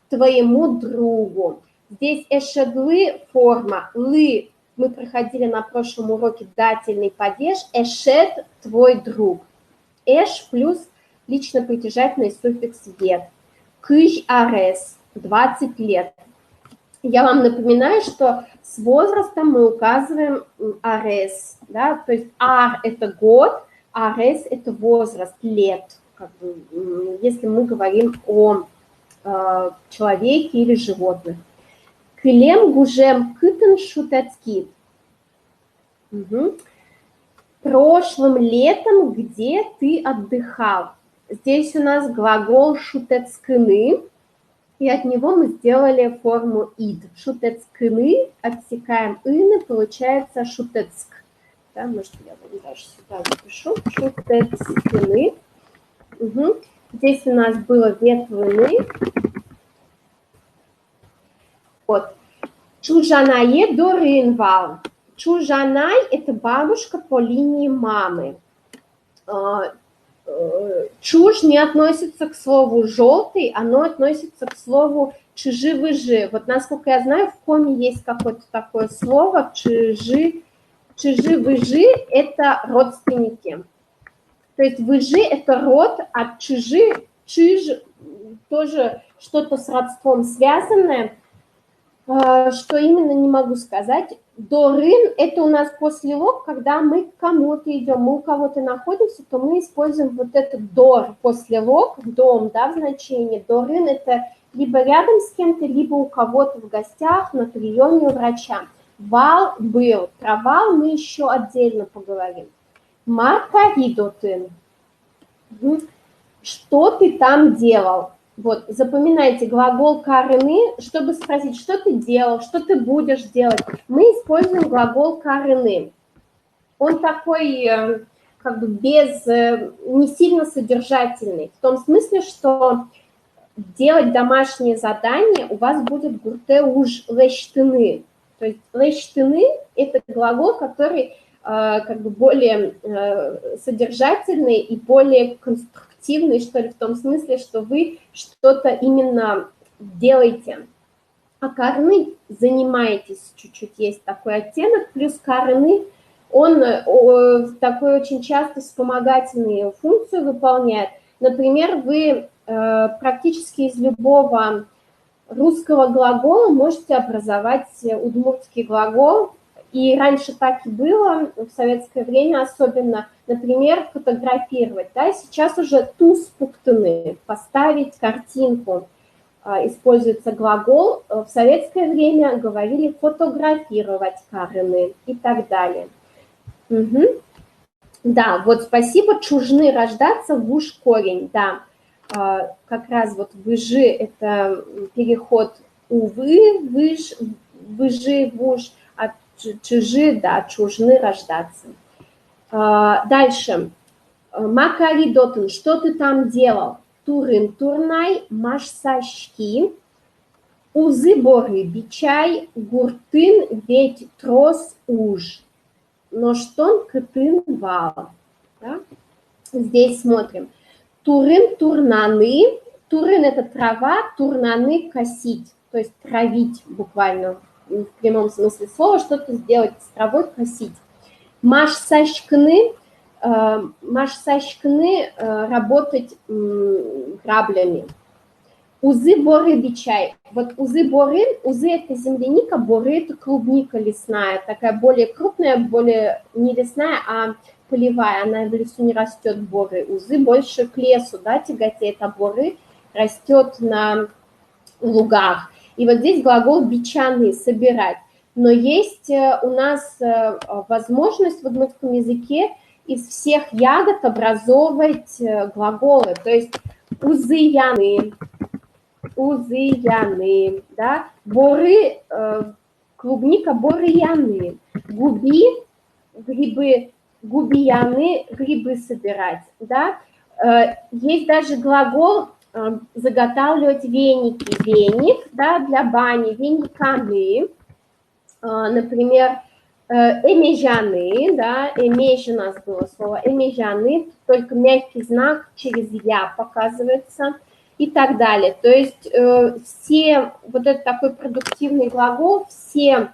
твоему другу. Здесь эшадлы форма, лы. Мы проходили на прошлом уроке дательный падеж. Эшет – твой друг. Эш плюс лично притяжательный суффикс «е». Кыж арес – 20 лет. Я вам напоминаю, что с возрастом мы указываем арес. Да? То есть ар – это год, арес – это возраст, лет. Как бы, если мы говорим о человеке или животных. Кылем гужем кытын шутацкит. Угу. Прошлым летом где ты отдыхал? Здесь у нас глагол шутецкыны, и от него мы сделали форму ид. Шутецкыны, отсекаем ины, получается шутецк. Да, может, я вам даже сюда запишу. Шутецкыны. Угу. Здесь у нас было ветвыны. Вот. Чужанае дорынвал. Чужанай – это бабушка по линии мамы. Чушь не относится к слову «желтый», оно относится к слову «чижи-выжи». Вот насколько я знаю, в коме есть какое-то такое слово «чижи-выжи» – это родственники. То есть «выжи» – это род, а «чижи» – чиж тоже что-то с родством связанное. Что именно, не могу сказать. Дорын – это у нас после лог, когда мы к кому-то идем, мы у кого-то находимся, то мы используем вот этот дор после лог, дом, да, в значении. Дорын – это либо рядом с кем-то, либо у кого-то в гостях, на приеме у врача. Вал был. Про вал мы еще отдельно поговорим. Маркаридотын. Что ты там делал? Вот, запоминайте глагол карыны, чтобы спросить, что ты делал, что ты будешь делать. Мы используем глагол карыны. Он такой, как бы не сильно содержательный, в том смысле, что делать домашнее задание у вас будет гурте уж лещтыны. То есть лещтыны – это глагол, который как бы более содержательный и более конструктивный, что ли, в том смысле, что вы что-то именно делаете. А карны занимаетесь чуть-чуть, есть такой оттенок, плюс карны, он такой очень часто вспомогательную функцию выполняет. Например, вы практически из любого русского глагола можете образовать удмуртский глагол. И раньше так и было, в советское время особенно, например, фотографировать. Да? Сейчас уже туспуктыны, поставить картинку, используется глагол. В советское время говорили фотографировать карыны и так далее. Угу. Да, вот спасибо. Чужны рождаться, вуж корень, да. Как раз вот выжи – это переход увы, выжи, вуж, а чужи, да, чужны рождаться. Дальше. Макаридотын, что ты там делал? Турын турнай, машсашки, узы боры бичай, гуртын ведь трос уж. Но что кытын вал. Да? Здесь смотрим. Турын турнаны. Турын – это трава, турнаны – косить, то есть травить буквально в прямом смысле слова, что-то сделать с травой, косить. Машсашкны работать граблями. Узы боры бичай. Вот узы боры, узы – это земляника, боры – это клубника лесная, такая более крупная, более не лесная, а полевая, она в лесу не растет, боры. Узы больше к лесу, да, тяготеет, а боры растет на лугах. И вот здесь глагол бичаны – собирать. Но есть у нас возможность в удмуртском языке из всех ягод образовывать глаголы. То есть узыяны, да, боры, клубника, борыяны, губи, грибы, губияны, грибы собирать, да. Есть даже глагол заготавливать веники, веник, да, для бани, вениканы, например, эмежаны, да, эмеж у нас было слово, эмежаны, только мягкий знак через я показывается и так далее. То есть все, вот этот такой продуктивный глагол, все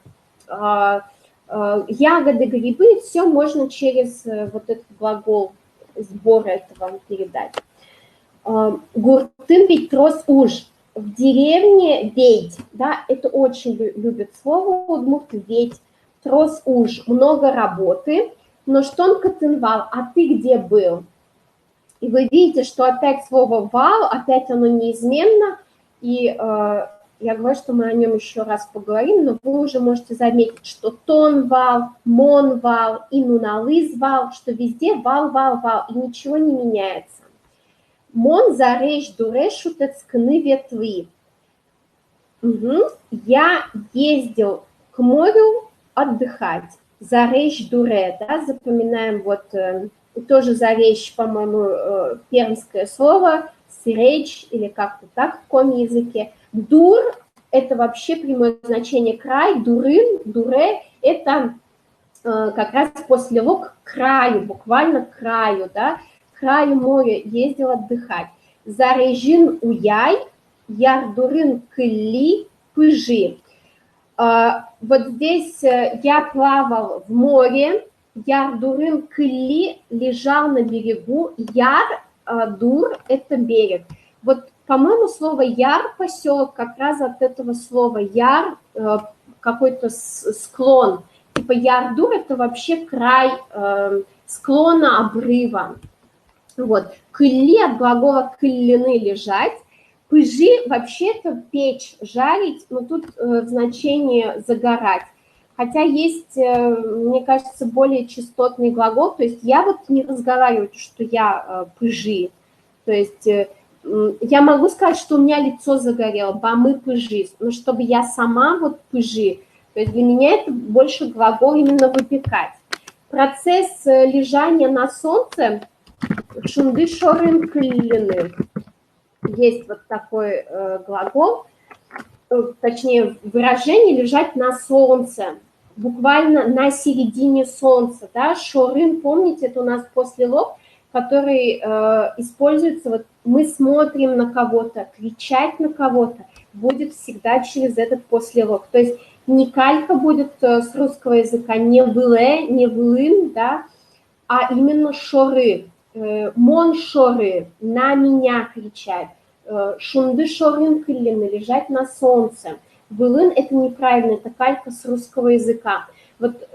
ягоды, грибы, все можно через вот этот глагол сбора этого передать. Гуртын ведь трос уж. В деревне ведь, да, это очень любят слово удмурты, ведь, трос уж, много работы, но что он катынвал, а ты где был? И вы видите, что опять слово вал, опять оно неизменно, и я говорю, что мы о нем еще раз поговорим, но вы уже можете заметить, что тон вал, мон вал, и нуналыз вал, что везде вал, вал, вал, и ничего не меняется. Мон зарежь дурешу тецкны ветви. Угу. Я ездил к морю отдыхать. Зарежь дуре, да, запоминаем вот тоже зарежь, по-моему, пермское слово, сиречь или как-то так в каком языке. Дур это вообще прямое значение край, дурын, дуре, это как раз послелог к краю, буквально к краю, да, к краю моря ездил отдыхать. Зарежин уяй, ярдурын кыли пыжи. Вот здесь я плавал в море, ярдурын кыли лежал на берегу, яр, дур – это берег. Вот, по-моему, слово яр, поселок, как раз от этого слова яр, какой-то склон. Типа ярдур – это вообще край склона, обрыва. Вот. Кыли от глагола кыллины – лежать. Пыжи вообще это печь, жарить, но тут в значении загорать. Хотя есть, мне кажется, более частотный глагол. То есть я вот не разговариваю, что я пыжи. То есть я могу сказать, что у меня лицо загорело, бамы пыжи. Но чтобы я сама вот пыжи, то есть для меня это больше глагол именно выпекать. Процесс лежания на солнце шунды шорын кыллины. Есть вот такой глагол, точнее выражение лежать на солнце, буквально на середине солнца. Да? Шорын, помните, это у нас послелог, который используется, вот мы смотрим на кого-то, кричать на кого-то будет всегда через этот послелог. То есть не калька будет с русского языка, не выле, не влын, да, а именно шоры. Мон шоры, на меня кричать. Шунды шорын кыллины, лежать на солнце. Вылын – это неправильно, это калька с русского языка. Вот,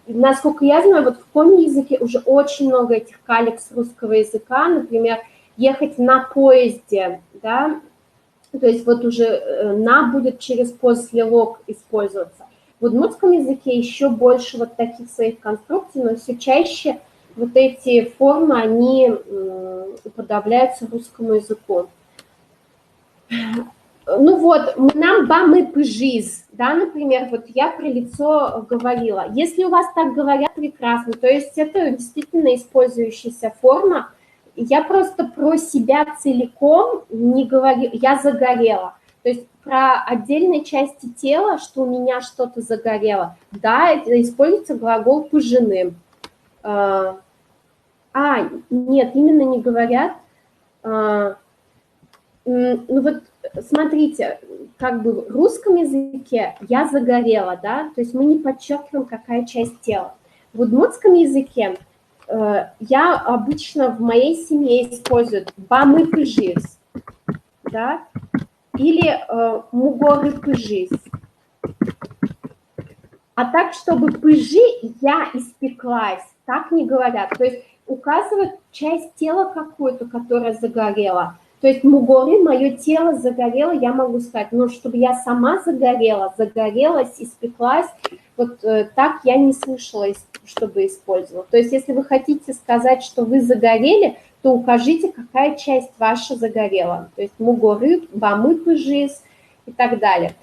насколько я знаю, вот в коми языке уже очень много этих калек с русского языка. Например, ехать на поезде, да, то есть вот уже на будет через послелог использоваться. В удмуртском языке еще больше вот таких своих конструкций, но все чаще вот эти формы, они уподобляются русскому языку. Ну вот, нам бамы пыжиз, да, например, вот я про лицо говорила. Если у вас так говорят, прекрасно, то есть это действительно использующаяся форма. Я просто про себя целиком не говорю, я загорела. То есть про отдельные части тела, что у меня что-то загорело. Да, это используется глагол пыжины. Нет, именно не говорят. Ну вот смотрите, как бы в русском языке я загорела, да, то есть мы не подчеркиваем, какая часть тела. В удмуртском языке я обычно в моей семье использую бамы пыжис, да, или мугоры пыжис. А так, чтобы пыжи я испеклась, так не говорят. То есть указывают часть тела какую-то, которая загорела. То есть мугоры, мое тело загорело, я могу сказать, но чтобы я сама загорела, загорелась, испеклась, вот так я не слышала, чтобы использовала. То есть если вы хотите сказать, что вы загорели, то укажите, какая часть ваша загорела. То есть мугоры, бамы пыжис и так далее.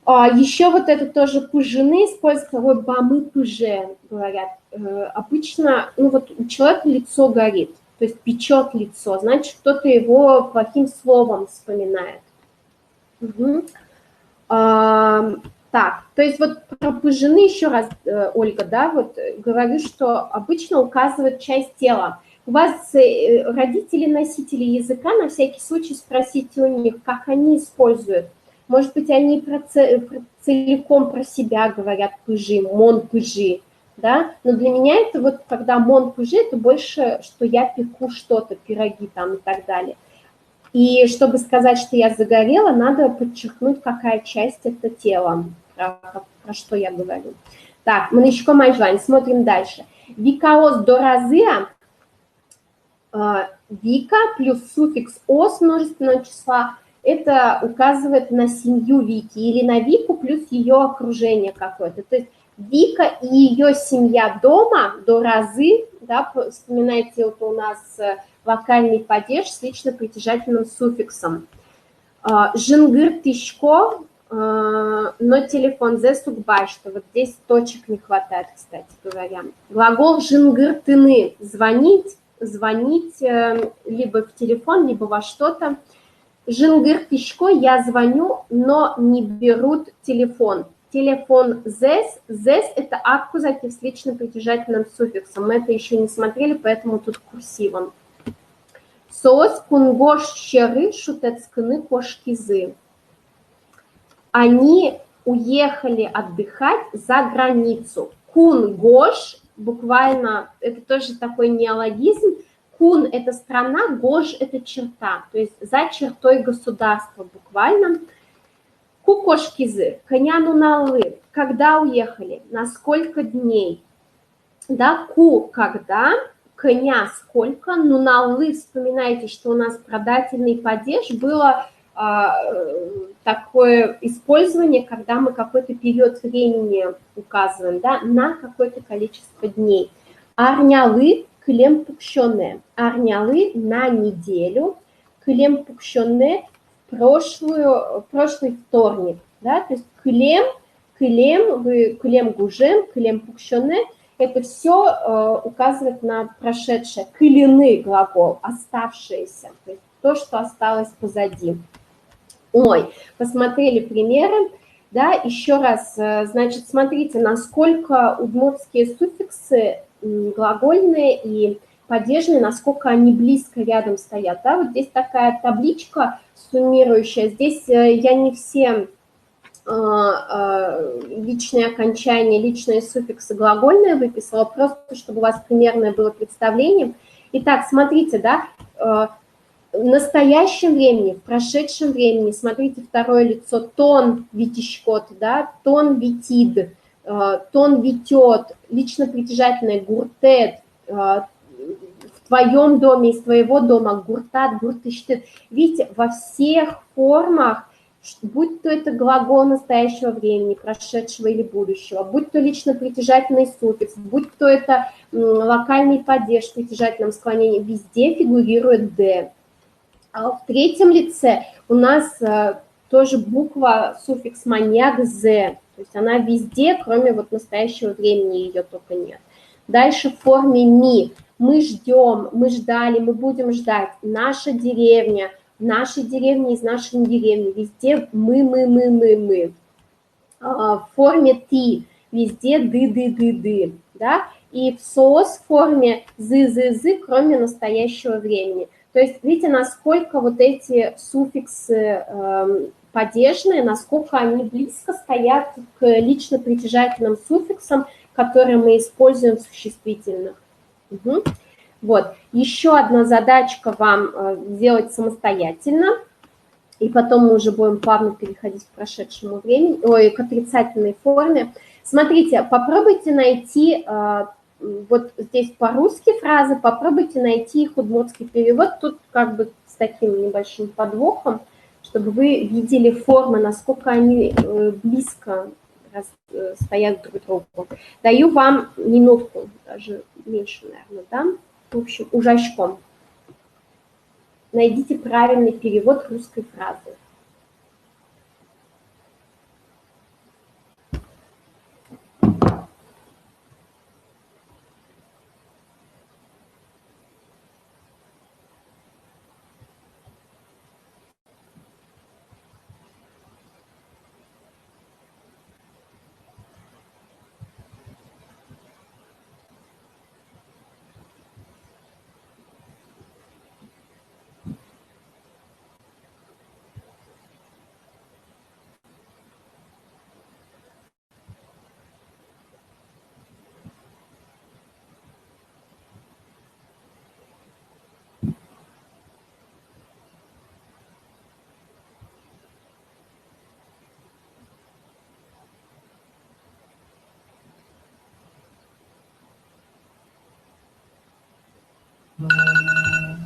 Еще вот это тоже пыжины используется, вот бамы пыже, говорят. Обычно, ну вот у человека лицо горит, то есть печет лицо, значит, кто-то его плохим словом вспоминает. Угу. Так, то есть вот про пыжины еще раз, Ольга, да, вот говорю, что обычно указывают часть тела. У вас родители носители языка, на всякий случай спросите у них, как они используют. Может быть, они целиком про себя говорят пыжи, мон пыжи, да, но для меня это вот, когда мон пыжи, это больше, что я пеку что-то, пироги там и так далее. И чтобы сказать, что я загорела, надо подчеркнуть, какая часть это тела, про что я говорю. Так, мы еще майжвань, смотрим дальше. Викаос до разыа, вика плюс суффикс ос множественного числа, это указывает на семью Вики или на Вику плюс ее окружение какое-то. То есть Вика и ее семья дома до разы, да, вспоминайте, вот у нас локальный падеж с лично-притяжательным суффиксом. Жингыр тишко, но телефон зесукбай, что вот здесь точек не хватает, кстати говоря. Глагол жингыр тыны, звонить, либо в телефон, либо во что-то. Жингыртишко, я звоню, но не берут телефон. Телефон зес. Зес – это аккузатив с лично притяжательным суффиксом. Мы это еще не смотрели, поэтому тут курсивом. Сос кунгош щеры шутецкны кошкизы. Они уехали отдыхать за границу. Кунгош, буквально, это тоже такой неологизм. Кун – это страна, гош – это черта, то есть за чертой государства буквально. Кукошкизы, коняну налы, когда уехали, на сколько дней. Да, ку – когда, коня – сколько, ну налы, вспоминайте, что у нас про дательный падеж было такое использование, когда мы какой-то период времени указываем, да, на какое-то количество дней. Арнялы клем пукщёне. Арнялы на неделю, клем пукщёне прошлый вторник, да, то есть клем гужем, клем пукщёне, это все указывает на прошедшее. Кляны глагол, оставшееся, то есть то, что осталось позади. Ой, посмотрели примеры, да, еще раз, значит, смотрите, насколько удмуртские суффиксы глагольные и падежные, насколько они близко рядом стоят, да, вот здесь такая табличка суммирующая, здесь я не все личные окончания, личные суффиксы глагольные выписала, просто чтобы у вас примерное было представление. Итак, смотрите, да, в настоящем времени, в прошедшем времени, смотрите, второе лицо, тон витишкот, да, тон витид, тон витет, лично притяжательное гуртет, в твоем доме, из твоего дома, гуртат, гуртыштет. Видите, во всех формах, будь то это глагол настоящего времени, прошедшего или будущего, будь то лично притяжательный суффикс, будь то это локальный падеж в притяжательном склонении, везде фигурирует «д». А в третьем лице у нас тоже буква, суффикс маньяк «з», то есть она везде, кроме вот настоящего времени, ее только нет. Дальше в форме «ми». Мы ждем, мы ждали, мы будем ждать. Наша деревня, в нашей деревне, из нашей деревни, везде мы. В форме «ты», везде «ды», да? И в соос форме «зы», кроме настоящего времени. То есть видите, насколько вот эти суффиксы падежные, насколько они близко стоят к лично притяжательным суффиксам, которые мы используем в существительных. Угу. Вот, еще одна задачка вам сделать самостоятельно, и потом мы уже будем плавно переходить к прошедшему времени, к отрицательной форме. Смотрите, попробуйте найти... Вот здесь по-русски фразы, попробуйте найти их удмуртский перевод, тут как бы с таким небольшим подвохом, чтобы вы видели формы, насколько они близко стоят друг к другу. Даю вам минутку, даже меньше, наверное, да? В общем, ужачком. Найдите правильный перевод русской фразы.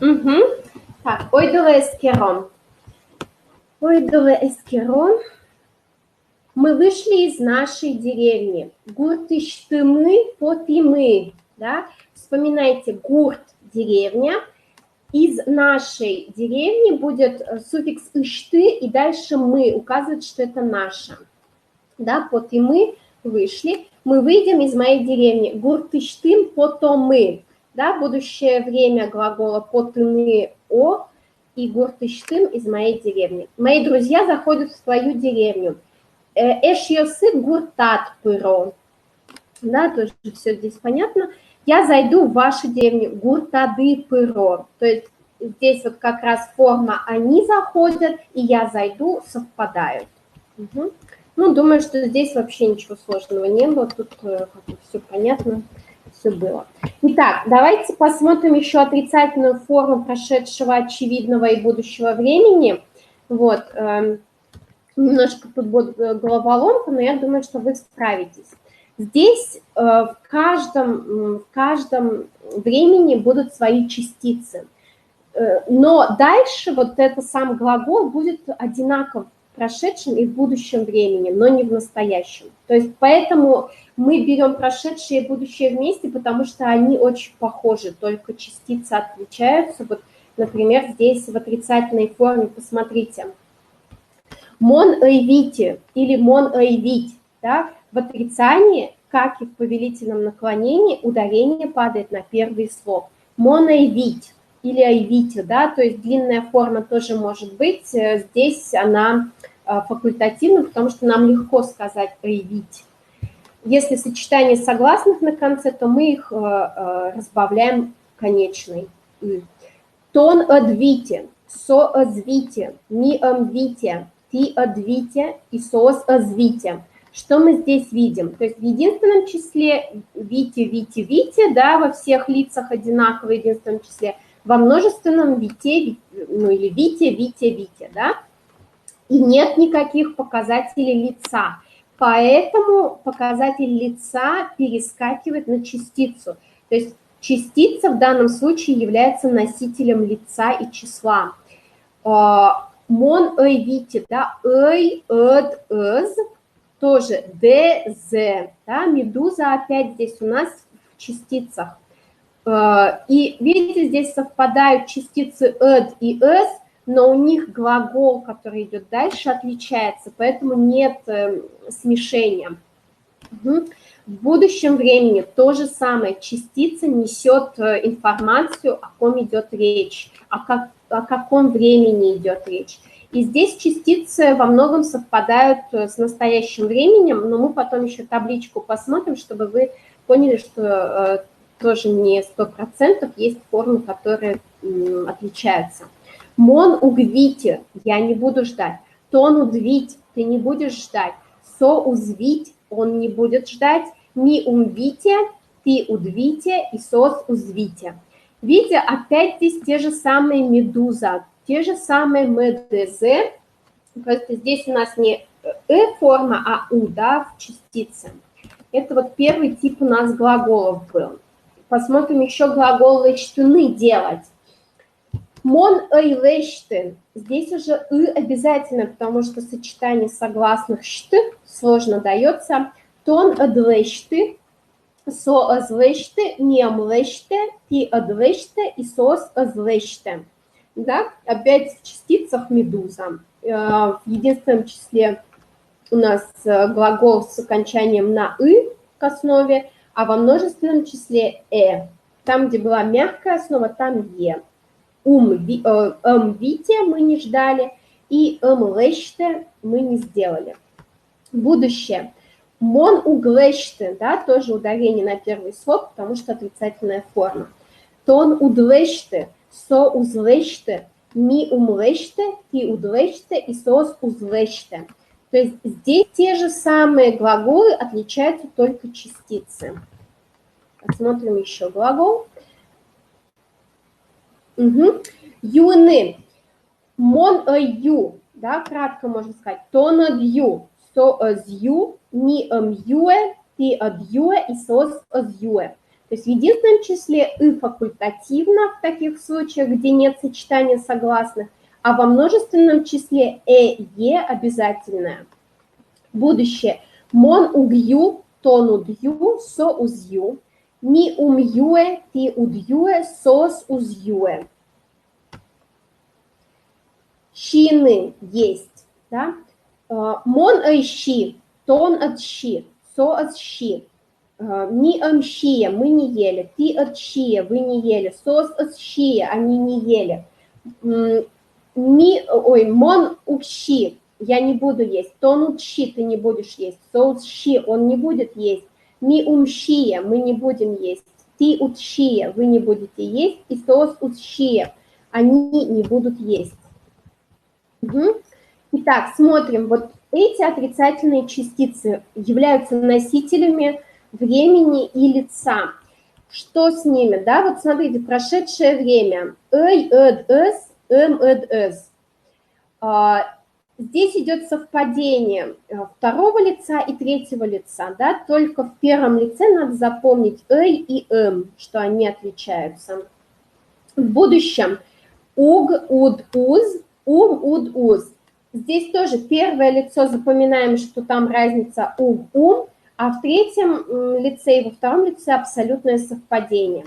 Угу. Так, ойдове эскерон. Ойдове эскерон. Мы вышли из нашей деревни. Гуртыштымы, потимы. Да? Вспоминайте, гурт – деревня. Из нашей деревни будет суффикс «ышты», и дальше «мы» указывает, что это наша. Да, потимы вышли. Мы выйдем из моей деревни. Гуртыштым, потомы. Да, будущее время глагола потыны о, и гуртыштым из моей деревни. Мои друзья заходят в свою деревню. Эшьосы гуртат пыро. Да, тоже все здесь понятно. Я зайду в вашу деревню. Гуртады пыро. То есть здесь вот как раз форма «они заходят» и «я зайду» совпадают. Угу. Ну, думаю, что здесь вообще ничего сложного не было. Тут все понятно, все было. Итак, давайте посмотрим еще отрицательную форму прошедшего, очевидного и будущего времени. Вот. Немножко тут будет головоломка, но я думаю, что вы справитесь. Здесь в каждом времени будут свои частицы. Но дальше вот этот сам глагол будет одинаков в прошедшем и в будущем времени, но не в настоящем. То есть поэтому мы берем прошедшее и будущее вместе, потому что они очень похожи, только частицы отличаются. Вот, например, здесь в отрицательной форме, посмотрите, мон эйвите или мон эйвить, да, в отрицании, как и в повелительном наклонении, ударение падает на первый слог. Мон эйвить или эйвите, да, то есть длинная форма тоже может быть, здесь она факультативна, потому что нам легко сказать эйвить. Если сочетание согласных на конце, то мы их разбавляем конечной. Тон одвите, со озвите, ми омвите, ти одвите и сос озвите. Что мы здесь видим? То есть в единственном числе вите, вите, вите, да, во всех лицах одинаково в единственном числе, во множественном вите, ну или вите, вите, вите, да, и нет никаких показателей лица. Поэтому показатель лица перескакивает на частицу. То есть частица в данном случае является носителем лица и числа. Мон эй вите, да, эй, эд, эз, тоже д, з, да, медуза опять здесь у нас в частицах. И видите, здесь совпадают частицы эд и эс, но у них глагол, который идет дальше, отличается, поэтому нет смешения. Угу. В будущем времени то же самое. Частица несет информацию, о ком идет речь, о каком времени идет речь. И здесь частицы во многом совпадают с настоящим временем, но мы потом еще табличку посмотрим, чтобы вы поняли, что тоже не 100%, есть формы, которые отличаются. Мон угвите, я не буду ждать. Тон удвить, ты не будешь ждать. Со узвить, он не будет ждать. Ми умвите, ты удвите и сос узвите. Видите, опять здесь те же самые медуза, те же самые МДЗ. Просто здесь у нас не форма, а у, да, в частице. Это вот первый тип у нас глаголов был. Посмотрим еще глагол лечтуны делать. Мон эй лечтын. Здесь уже и обязательно, потому что сочетание согласных шты сложно дается. Тон адлечты, со азлечты, не амлечты, ти адлечты и сос азлечты. Да? Опять в частицах медуза. В единственном числе у нас глагол с окончанием на «ы» к основе, а во множественном числе «э». Там, где была мягкая основа, там «е». Вите мы не ждали, и лечте мы не сделали. Будущее. Мон углечте, да, тоже ударение на первый слог, потому что отрицательная форма. Тон удлечте, со узлечте, ми умлечте, ти удлечте и сос узлечте. То есть здесь те же самые глаголы, отличаются только частицы. Посмотрим еще глагол. Угу. Юны. Мон ю, да, кратко можно сказать. Тон ю, со ю, ми юэ, ти юэ и сос юэ. То есть в единственном числе и факультативно в таких случаях, где нет сочетания согласных, а во множественном числе е обязательное. Будущее. Мон угью, тон удью, со узью. Ми умюэ, ти удюэ, сос узюэ. Щины есть, да? Мон щи, тон от щи, со от щи. Ми щия, мы не ели. Ти от щия, вы не ели. Сос от щия, они не ели. мон укщи, я не буду есть. Тон учи, ты не будешь есть. Соус щи, он не будет есть. Ми умщие, мы не будем есть. Ты учие, вы не будете есть. И соус учие, они не будут есть. Угу. Итак, смотрим. Вот эти отрицательные частицы являются носителями времени и лица. Что с ними? Да, вот смотрите, прошедшее время. Эй, эд, эс, эд, эс. Здесь идет совпадение второго лица и третьего лица, да, только в первом лице надо запомнить «эй» и что они отличаются. В будущем «уг», «уд», «уз», «ум», «уд», «уз». Здесь тоже первое лицо запоминаем, что там разница «уг», «ум», а в третьем лице и во втором лице абсолютное совпадение.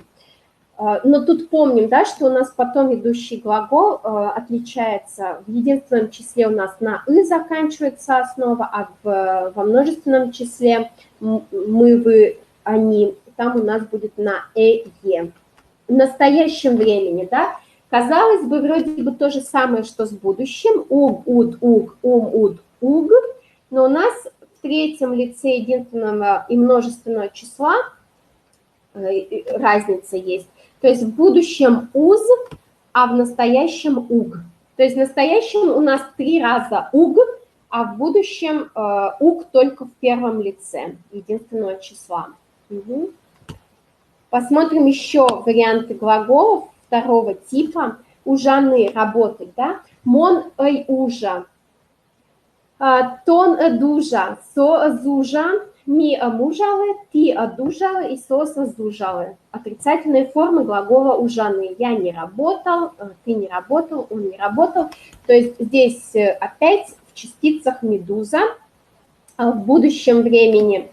Но тут помним, да, что у нас потом идущий глагол отличается. В единственном числе у нас на «ы» заканчивается основа, а во множественном числе мы, вы, они, там у нас будет на «э», «е». В настоящем времени, да, казалось бы, вроде бы то же самое, что с будущим. Уг, уд, уг, ум, уд, уг. Но у нас в третьем лице единственного и множественного числа разница есть. То есть в будущем уз, а в настоящем уг. То есть в настоящем у нас 3 раза уг, а в будущем уг только в первом лице единственного числа. Угу. Посмотрим еще варианты глаголов второго типа. Ужаны, работать, да? Мон эй ужа, тон дужа, со зужа, ми мужалы, ти одужалы и сос зужалы. Отрицательные формы глагола ужаны. Я не работал, ты не работал, он не работал. То есть здесь опять в частицах медуза. В будущем времени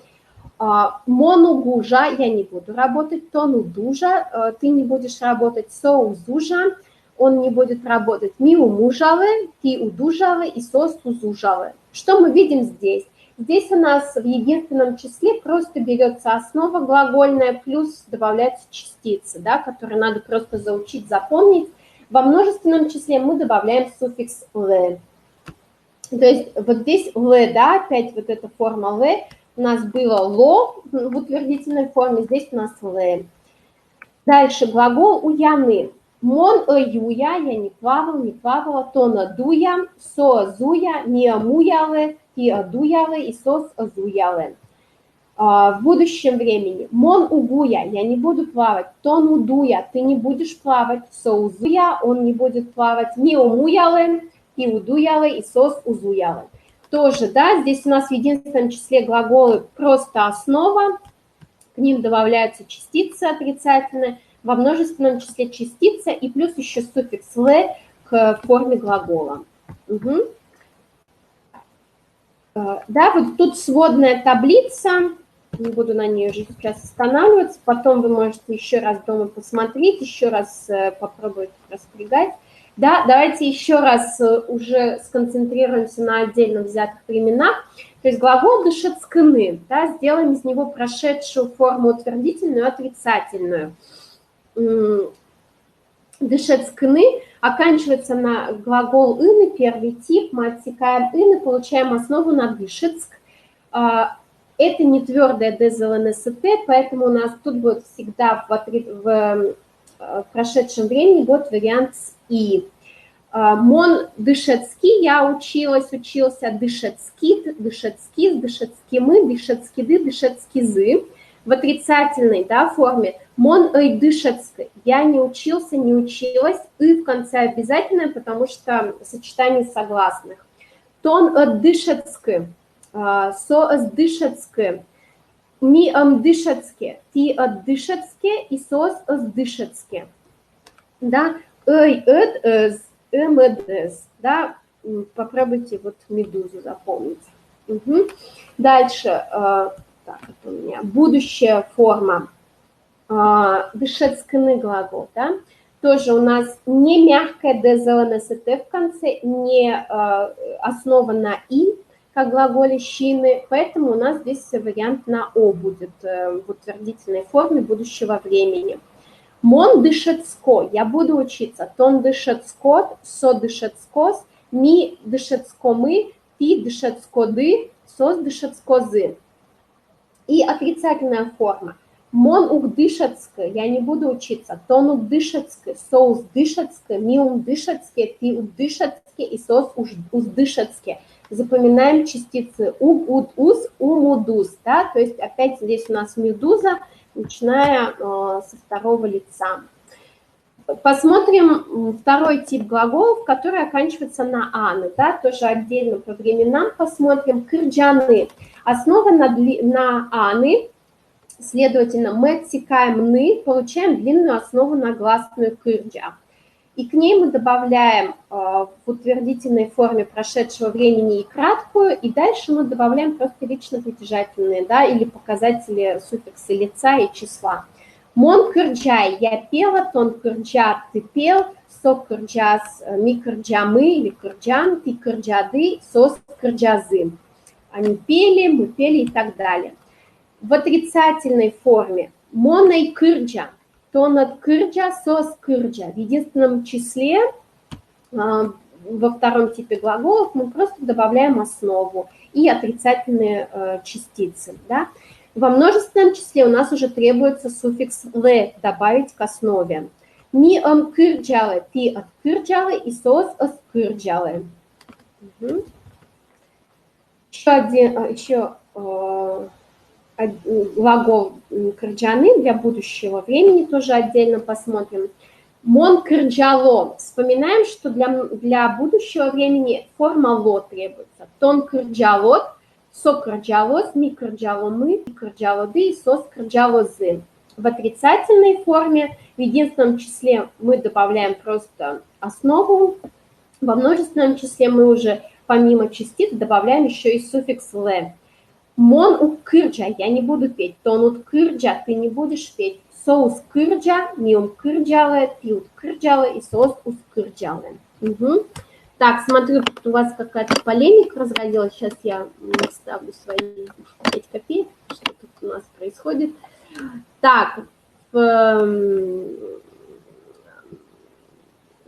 мону гужа, я не буду работать, тону дужа, ты не будешь работать, соу зужа, он не будет работать, ми умужалы, ты удужалы и сос узужалы. Что мы видим здесь? Здесь у нас в единственном числе просто берется основа глагольная, плюс добавляются частицы, да, которые надо просто заучить, запомнить. Во множественном числе мы добавляем суффикс «ле». То есть вот здесь «ле», да, опять вот эта форма «ле», у нас было «ло» в утвердительной форме, здесь у нас «ле». Дальше глагол «уяны». Мон юя, я не плавала, тона дуя, со зуя, миа муяле, ти дуяле и сос зуяле. В будущем времени. Мон угуя, я не буду плавать, тон удуя, ты не будешь плавать, со узуя, он не будет плавать, мио муяле, ти удуяле и сос узуяле. Тоже, да, здесь у нас в единственном числе глаголы просто основа, к ним добавляются частицы отрицательные, во множественном числе частица и плюс еще суффикс «ле» к форме глагола. Угу. Да, вот тут сводная таблица, не буду на нее уже сейчас останавливаться, потом вы можете еще раз дома посмотреть, еще раз попробовать распрягать. Да, давайте еще раз уже сконцентрируемся на отдельно взятых временах. То есть глагол «дышецканы», да, сделаем из него прошедшую форму утвердительную, отрицательную. Дышецканы оканчивается на глагол «ины», первый тип, мы отсекаем «ины», получаем основу на «дышецк». Это не твердое ДЗЛНСТ, поэтому у нас тут будет всегда в прошедшем времени будет вариант с «и». Мон дышецкий, я учился, дышецкит, дышецкиз, дышецкимы, дышецкиды, дышецкизы. В отрицательной, да, форме мон эй дышецкий, я не учился, не училась, и в конце обязательное, потому что сочетание согласных. Тон дышецкий, со дышецкий, ми дышецкий, ти дышецкий и сос дышецкий. Да, эй МДС, да, попробуйте вот медузу запомнить. Угу. Дальше, так, это у меня будущая форма, дышецкий глагол, да, тоже у нас не мягкое ДЗЛНСТ в конце, не основа на «и», как глаголе «щины», поэтому у нас здесь вариант на «о» будет в утвердительной форме будущего времени. Мон дышит ско, я буду учиться. Тон дышит скот, со дышит скос, ми дышит скомы, ти дышит скоды, сос дышит скозы. И отрицательная форма. Мон ухдышацк, я не буду учиться. Тон ухдышацк, соус дышацк, ми ухдышацке, ти ухдышацке и сос уздышацке. Запоминаем частицы уг, уд, уз, умудуз. Да? То есть опять здесь у нас медуза, начиная со второго лица. Посмотрим второй тип глаголов, который оканчивается на «аны». Да? Тоже отдельно по временам посмотрим. Кырджаны. Основа на «аны». Следовательно, мы отсекаем «ны», получаем длинную основу на гласную «кырджа». И к ней мы добавляем в утвердительной форме прошедшего времени и краткую, и дальше мы добавляем просто лично притяжательные, да, или показатели суффикса лица и числа. Мон кырджай, я пела, тон кырджа, ты пел, со кырджас, ми кырджамы или кырджан, ты кырджады, сос кырджазы. Они пели, мы пели и так далее. В отрицательной форме моной кырджа, тон от кырджа, сос кырджа. В единственном числе во втором типе глаголов мы просто добавляем основу и отрицательные частицы. Да? Во множественном числе у нас уже требуется суффикс «ле» добавить к основе. Ми кырджалы, ти от кырджалы и сос от кырджалы. Угу. Еще глагол кырджаны для будущего времени тоже отдельно посмотрим. Мон кырджало. Вспоминаем, что для будущего времени форма ло требуется. Тон кырджалот, со кырджалос, ми кырджаломы, кырджалоды и сос кырджалозы. В отрицательной форме в единственном числе мы добавляем просто основу. Во множественном числе мы уже помимо частиц добавляем еще и суффикс «ле». Мон укырджа, я не буду петь. Тон укырджа, ты не будешь петь. Соус кырджа, ми укырджалы, ты укырджалы и соус ускырджалы. Угу. Так, смотрю, тут у вас какая-то полемика разразилась. Сейчас я ставлю свои 5 копеек, что тут у нас происходит. Так,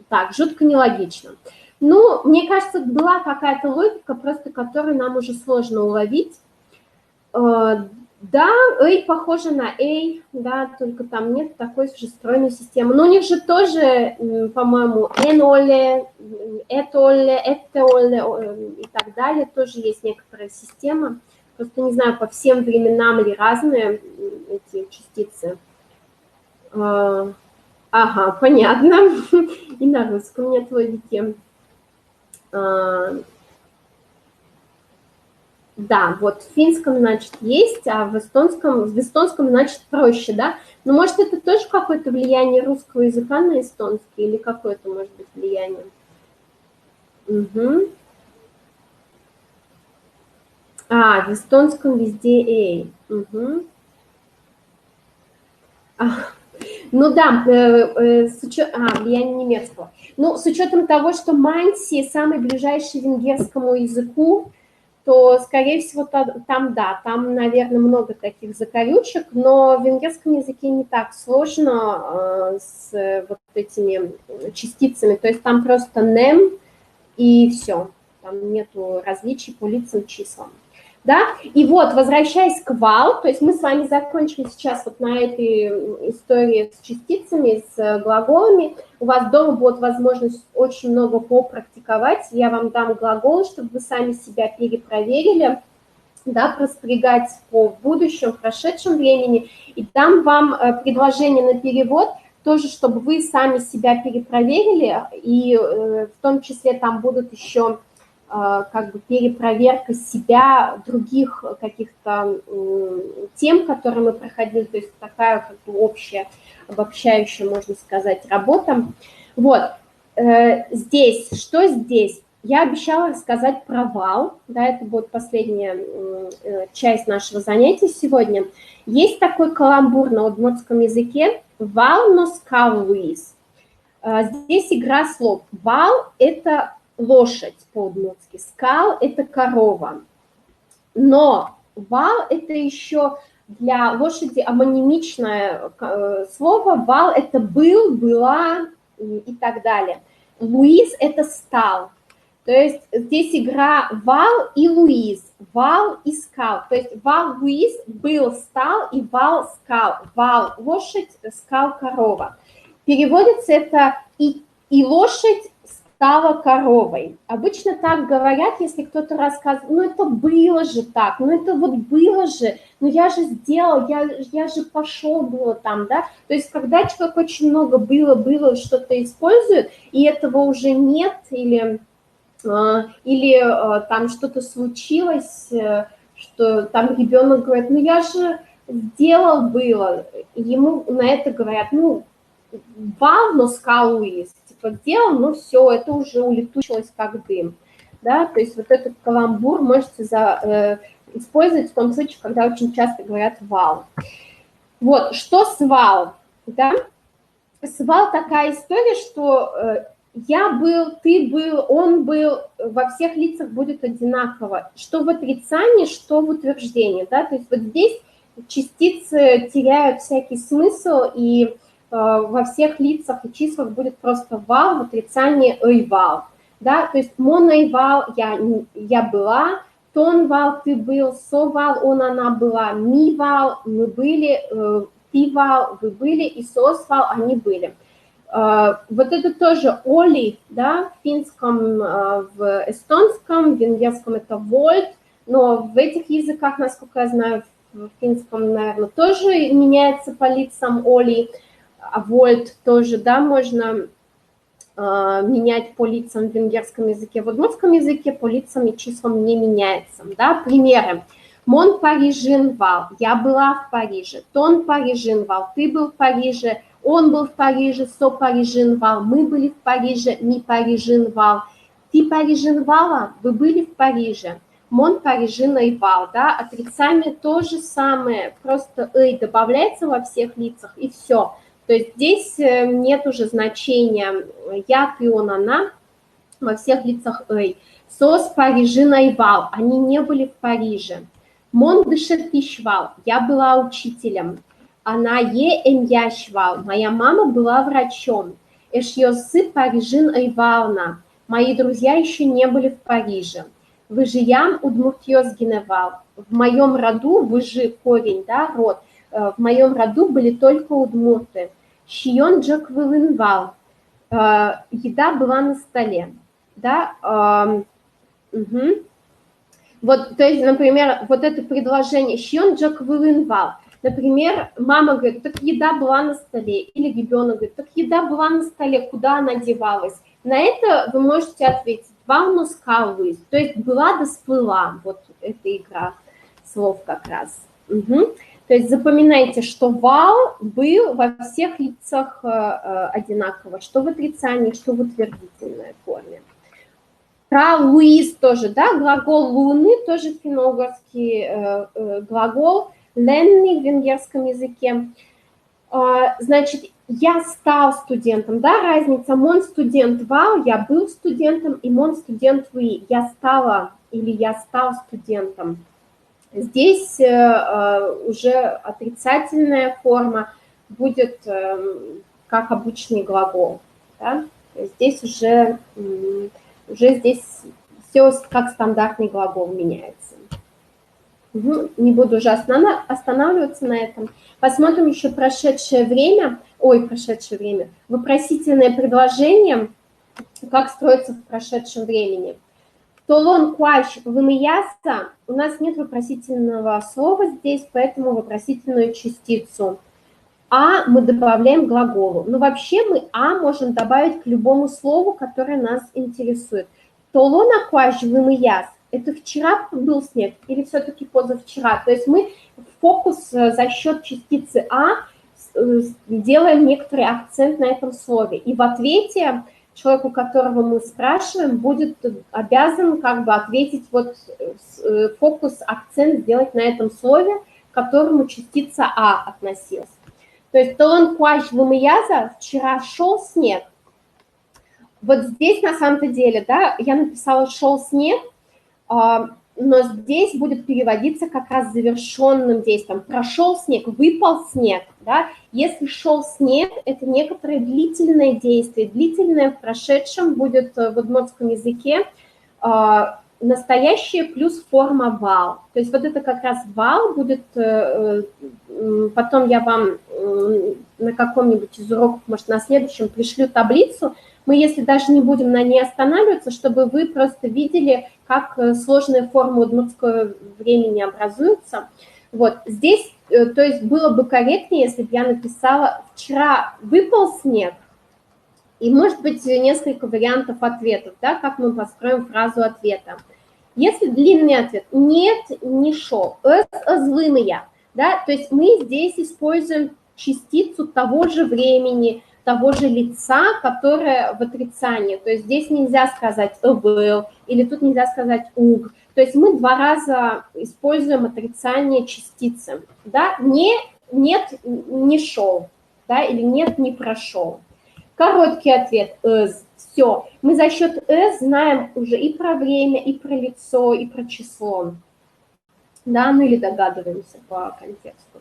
так, жутко нелогично. Ну, мне кажется, была какая-то логика, просто которую нам уже сложно уловить. Да, эй похоже на эй, да, только там нет такой же стройной системы. Но у них же тоже, по-моему, эноле, этоле, этеоле и так далее, тоже есть некоторая система. Просто не знаю, по всем временам ли разные эти частицы. Ага, понятно. И на русском нет логики. Да, вот в финском, значит, есть, а в эстонском, значит, проще, да? Но, может, это тоже какое-то влияние русского языка на эстонский или какое-то, может быть, влияние? Угу. А, в эстонском везде «эй». Угу. Ну да, влияние немецкого. Ну, с учетом того, что манси самый ближайший венгерскому языку, то, скорее всего, там, да, там, наверное, много таких закорючек, но в венгерском языке не так сложно с вот этими частицами, то есть там просто «нем» и все, там нету различий по лицам, числам. Да? И вот, возвращаясь к вал, то есть мы с вами закончили сейчас вот на этой истории с частицами, с глаголами. У вас дома будет возможность очень много попрактиковать. Я вам дам глаголы, чтобы вы сами себя перепроверили, да, проспрягать по будущему, прошедшем времени. И дам вам предложение на перевод, тоже, чтобы вы сами себя перепроверили. И в том числе там будут еще как бы перепроверка себя, других каких-то тем, которые мы проходили, то есть такая как бы общая, обобщающая, можно сказать, работа. Вот, здесь, что здесь? Я обещала рассказать про вал, да, это будет последняя часть нашего занятия сегодня. Есть такой каламбур на удмуртском языке «вал носкавуис». Здесь игра слов. Вал – это лошадь по-удмуртски, скал – это корова. Но вал – это еще для лошади амонимичное слово. Вал – это был, была и так далее. Луиз – это стал. То есть здесь игра Вал и Луиз. Вал и скал. То есть Вал Луиз был, стал, и Вал скал. Вал лошадь, скал корова. Переводится это и лошадь стала коровой. Обычно так говорят, если кто-то рассказывает, ну это было же так, ну это вот было же, ну я же сделал, я же пошел было там, да. То есть когда человек очень много было, что-то использует, и этого уже нет, или там что-то случилось, что там ребенок говорит, ну я же сделал было, ему на это говорят, ну, вал, но скалу есть, типа сделал, ну все, это уже улетучилось как дым, да, то есть вот этот каламбур можете использовать в том случае, когда очень часто говорят вал. Вот, что свал, да, свал такая история, что я был, ты был, он был, во всех лицах будет одинаково, что в отрицании, что в утверждении, да, то есть вот здесь частицы теряют всякий смысл, и во всех лицах и числах будет просто вал, в отрицании вал, да, то есть моноивал, я была, тонвал, ты был, совал, он, она была, мивал, мы были, пивал, вы были, и сосвал, они были. Вот это тоже оли, да, в финском, в эстонском, в венгерском это вольт, но в этих языках, насколько я знаю, в финском, наверное, тоже меняется по лицам оли, а вольт тоже, да, можно менять по лицам в венгерском языке. В удмуртском языке по лицам и числам не меняется, да, примеры. Мон Парижинвал, я была в Париже, тон Парижинвал, ты был в Париже, он был в Париже, со Парижинвал, мы были в Париже, ми Парижинвал, ты Парижинвала, вы были в Париже, мон Парижинайвал, да, отрицание то же самое, просто добавляется во всех лицах и все. То есть здесь нет уже значения я, ты, он, она во всех лицах Сос Парижинайвал, они не были в Париже. Мон Дышетишвал, я была учителем. Она Эмьяшвал, моя мама была врачом. Эшьосы Парижин Айвална, мои друзья еще не были в Париже. Выжиям Удмуртьёс Геневал, в моем роду, выжи корень, да, род, в моем роду были только удмурты. Щион Джаквылынвал, еда была на столе, да, угу. Вот, то есть, например, вот это предложение «Щион Джак вылынвал». Например, мама говорит, так еда была на столе. Или ребенок говорит, так еда была на столе, куда она девалась? На это вы можете ответить «Вал скалвыс», то есть «была да сплыла». Вот эта игра слов как раз. Угу. То есть запоминайте, что «вал» был во всех лицах одинаково, что в отрицании, что в утвердительной форме. Про Луиз тоже, да, глагол луны, тоже финно-угорский глагол, ленный в венгерском языке. Значит, я стал студентом, да, разница, мон студент вал, я был студентом, и мон студент вы, я стала или я стал студентом. Здесь уже отрицательная форма будет как обычный глагол, да? Здесь уже здесь все как стандартный глагол меняется. Угу. Не буду уже останавливаться на этом. Посмотрим еще прошедшее время. Вопросительное предложение, как строится в прошедшем времени. Толон куач вымияса. У нас нет вопросительного слова здесь, поэтому вопросительную частицу. А мы добавляем к глаголу. Но вообще мы можем добавить к любому слову, которое нас интересует. Толона куач вымияс. Это вчера был снег или все-таки позавчера? То есть мы фокус за счет частицы делаем некоторый акцент на этом слове. И в ответе человеку, которого мы спрашиваем, будет обязан как бы ответить, вот фокус, акцент сделать на этом слове, к которому частица относилась. То есть толон куач вымыяза, вчера шел снег. Вот здесь на самом-то деле, да, я написала шел снег, но здесь будет переводиться как раз завершенным действием. Прошел снег, выпал снег, да. Если шел снег, это некоторое длительное действие. Длительное в прошедшем будет в удмуртском языке настоящее плюс форма вал. То есть вот это как раз вал будет, потом я вам на каком-нибудь из уроков, может, на следующем пришлю таблицу. Мы, если даже не будем на ней останавливаться, чтобы вы просто видели, как сложные формы удмуртского времени образуются. Вот здесь, то есть было бы корректнее, если бы я написала «вчера выпал снег», и, может быть, несколько вариантов ответов, да, как мы построим фразу ответа. Если длинный ответ «нет, не шел», «злымая», да, то есть мы здесь используем частицу того же времени, того же лица, которое в отрицании. То есть здесь нельзя сказать «был» или тут нельзя сказать «уг». То есть мы два раза используем отрицание частицы. Да? «Нет, не шел», да, или «нет, не прошел». Короткий ответ все. Мы за счет знаем уже и про время, и про лицо, и про число. Да, ну или догадываемся по контексту.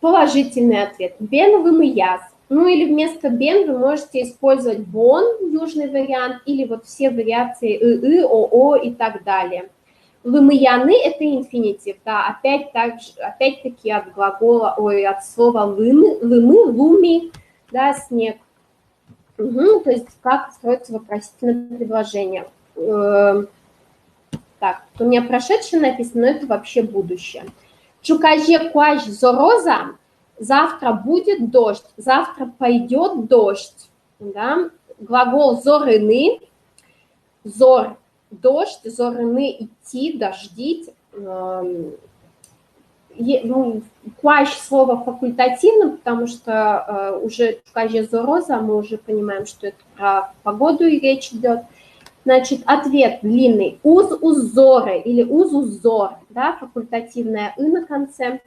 Положительный ответ. Бен вымыяс. Ну или вместо бен вы можете использовать бон, южный вариант, или вот все вариации оо и так далее. Вымыяны – это инфинитив, да, опять-таки от глагола, от слова вымы, луми, да, снег. Угу, то есть как строится вопросительное предложение. Так, у меня прошедшее написано, но это вообще будущее. Чукаже куаж зороза, завтра будет дождь, завтра пойдет дождь. Да? Глагол зорыны, зор, дождь, зорыны идти, дождить. Куаж слово факультативно, потому что уже чукаже зороза, мы уже понимаем, что это про погоду и речь идет. Значит, ответ длинный. Уз-узоры или уз-узор, да, факультативное «и» на конце.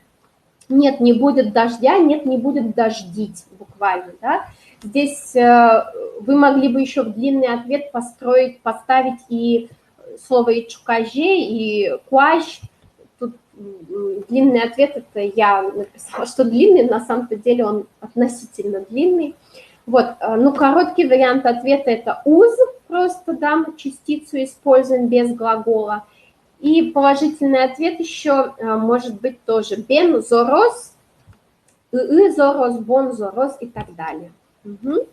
Нет, не будет дождя, нет, не будет дождить, буквально, да. Здесь вы могли бы еще в длинный ответ поставить и слово и чукаже, и куаж. Тут длинный ответ, это я написала, что длинный, на самом-то деле он относительно длинный. Вот, ну, короткий вариант ответа – это уз, просто, да, мы частицу используем без глагола. И положительный ответ еще может быть тоже бен, зорос, зорос, бон, зорос и так далее. Угу.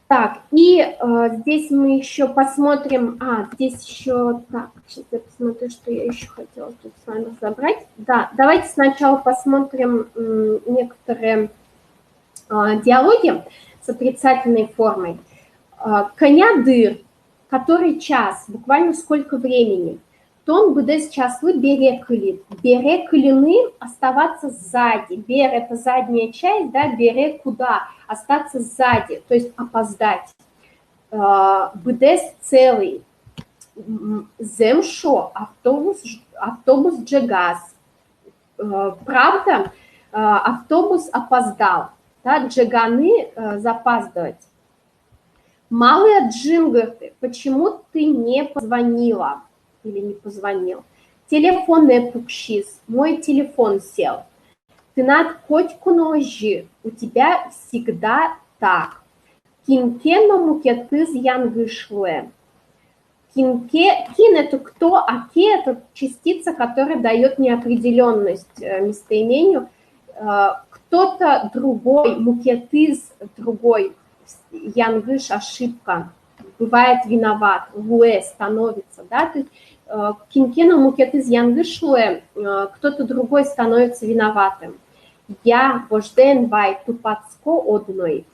Так, и здесь мы еще посмотрим, здесь еще, так, сейчас я посмотрю, что я еще хотела тут с вами разобрать. Да, давайте сначала посмотрим некоторые диалоги с отрицательной формой. Коня-дыр, который час, буквально сколько времени. Тон будет часлы бере-кылит. Бере-кылины – оставаться сзади. Бер – это задняя часть, да, бере – куда? Остаться сзади, то есть опоздать. Бдес целый. Земшо – автобус джегаз. Правда, автобус опоздал. Да, джеганы запаздывать. Малая Джингарты, почему ты не позвонила или не позвонил? Телефонная пукшис, мой телефон сел. Ты над котику ножи, у тебя всегда так. Кинкено мукетыз янгышле. Кинке, кин это кто, а ке это частица, которая дает неопределенность местоимению. Кто-то другой, мукетыз другой. Янгыш ошибка, бывает виноват, луэ становится, да, то есть кинкену мукетыз янгышлуэ, кто-то другой становится виноватым. Я вожден вай тупацко одной.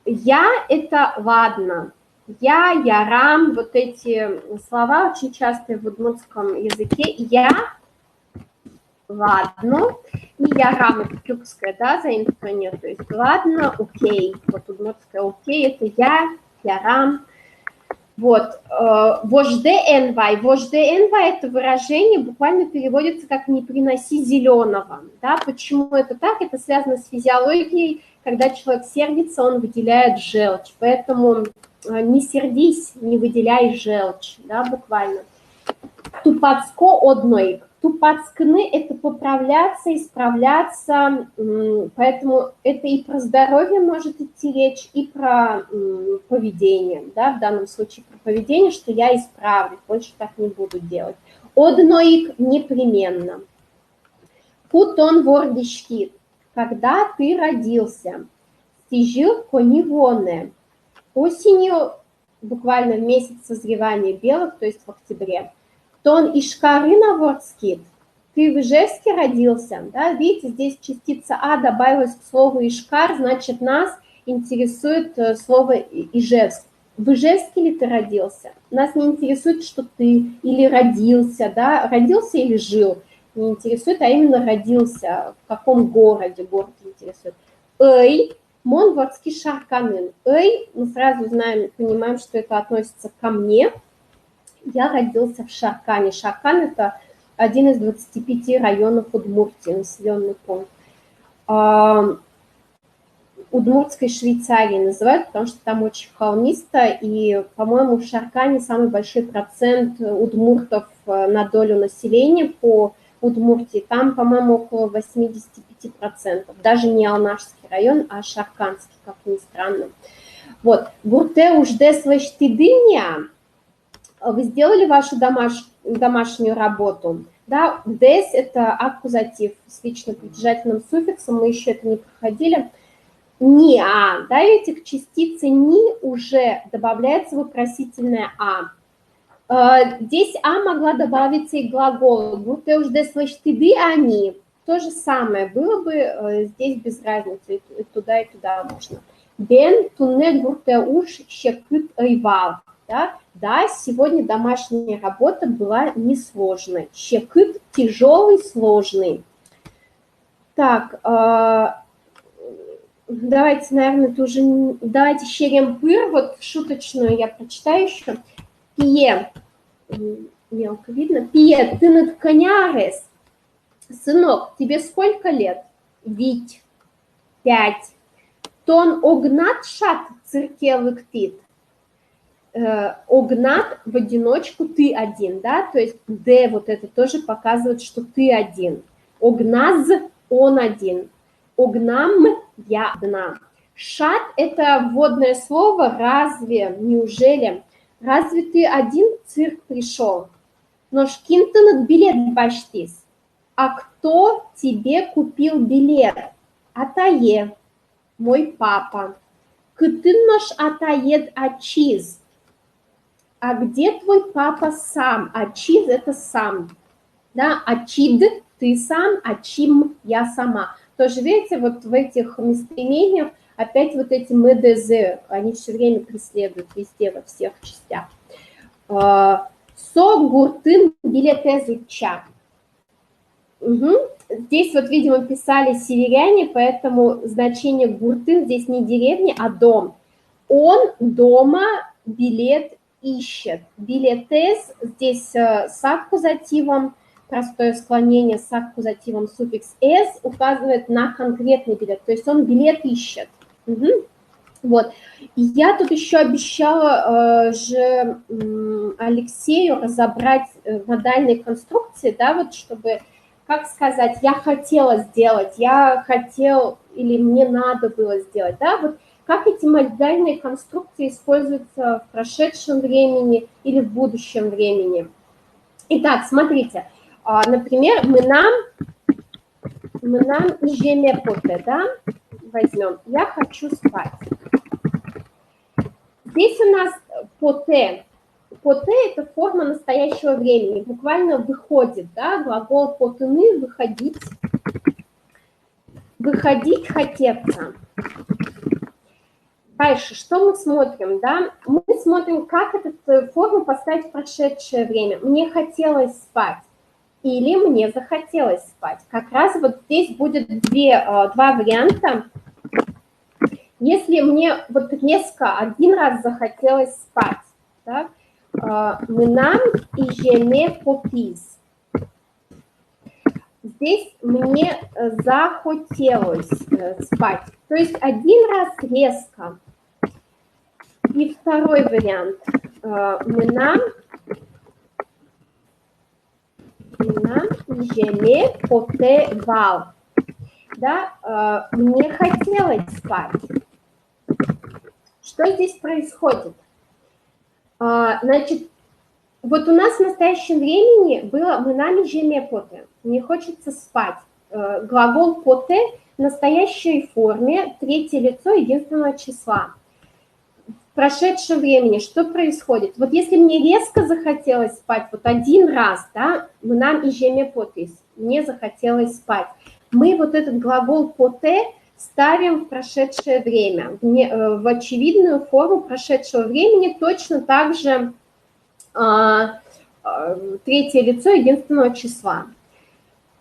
Я это ладно. Ярам, вот эти слова очень часто в удмуртском языке. Я ладно, и ярам это тюркское, да, заимствование, то есть ладно, окей, вот удмуртское окей, это ярам, вот, вожде энвай это выражение буквально переводится как не приноси зеленого, да, почему это так, это связано с физиологией, когда человек сердится, он выделяет желчь, поэтому не сердись, не выделяй желчь, да, буквально. тупацко одноик. Тупацкны – это поправляться, исправляться, поэтому это и про здоровье может идти речь, и про поведение, да, в данном случае про поведение, что я исправлю, больше так не буду делать. Одноик непременно. Кутон вордишкит, когда ты родился. Стижил конивоне. Осенью, буквально в месяц созревания белых, то есть в октябре. Тон ишкарына вордскит. Ты в Ижевске родился, да? Видите, здесь частица А добавилась к слову ишкар, значит, нас интересует слово Ижевск. В Ижевске ли ты родился? Нас не интересует, что ты или родился, да? Родился или жил? Не интересует, а именно родился, в каком городе город интересует. Эй, монвордский шарканын. Эй, мы сразу знаем, понимаем, что это относится ко мне. Я родился в Шаркане. Шаркан – это один из 25 районов Удмуртии, населенный пункт. Удмуртской Швейцарии называют, потому что там очень холмисто, и, по-моему, в Шаркане самый большой процент удмуртов на долю населения по Удмуртии. Там, по-моему, около 85%. Даже не Алнашский район, а Шарканский, как ни странно. Вот. Гурте ужде слэштидыня. Вы сделали вашу домашнюю работу. Да, дес – это аккузатив с лично-притяжательным суффиксом, мы еще это не проходили. Не а, да, видите, к частице ни уже добавляется вопросительное а. Здесь а могла добавиться и глагол. Гурте ужде слэштиды они. То же самое было бы здесь без разницы, и туда можно. Бен туннет гурте уж щекыт айвал. Да, сегодня домашняя работа была несложной. Щекыт тяжелый, сложный. Так, давайте, наверное, давайте щеремпыр, вот шуточную я прочитаю еще. Пие, мелко видно, пие, ты над конярес. Сынок, тебе сколько лет? Вить, 5. Тон огнат шат циркелы ктит. Огнат в одиночку, ты один, да, то есть Д вот это тоже показывает, что ты один. Огназ, он один. Огнам, я одна. Шат – это вводное слово, разве, неужели? Разве ты один в цирк пришел? Но шкинтенет билет баштис. А кто тебе купил билет? Атае, мой папа. Кытыннош атаед ачиз. А где твой папа сам? Ачиз – это сам. Да? Ачид – ты сам, ачим – я сама. Тоже, видите, вот в этих местоимениях опять вот эти МДЗ, они все время преследуют везде, во всех частях. Со гуртын билетезыча. Здесь вот, видимо, писали северяне, поэтому значение гуртын здесь не деревня, а дом. Он дома билет ищет. Билетез здесь с аккузативом, простое склонение с аккузативом суффикс «с» указывает на конкретный билет, то есть он билет ищет. Вот. И я тут еще обещала же Алексею разобрать модальные конструкции, да, вот чтобы, как сказать, я хотела сделать, я хотел или мне надо было сделать, да, вот. Как эти модальные конструкции используются в прошедшем времени или в будущем времени? Итак, смотрите, например, мы нам ижеме поте, да, возьмем, я хочу спать. Здесь у нас поте. Поте – это форма настоящего времени, буквально выходит, да, глагол потыны – выходить, выходить, хотеться. Дальше, что мы смотрим, да? Мы смотрим, как эту форму поставить в прошедшее время. Мне хотелось спать или мне захотелось спать. Как раз вот здесь будет два варианта. Если мне вот резко один раз захотелось спать, да? Мы нам ижеме попис. Здесь мне захотелось спать. То есть один раз резко. И второй вариант. Мы нам M'nam jamais poteval. Да, мне хотелось спать. Что здесь происходит? Значит, вот у нас в настоящем времени было «M'nam jamais pote». Мне хочется спать. Глагол «pote» в настоящей форме, третье лицо единственного числа. В прошедшем времени что происходит? Вот если мне резко захотелось спать, вот один раз, да, «M'nam jamais pote», мне захотелось спать, мы вот этот глагол «pote» ставим в прошедшее время, в очевидную форму прошедшего времени, точно так же третье лицо единственного числа.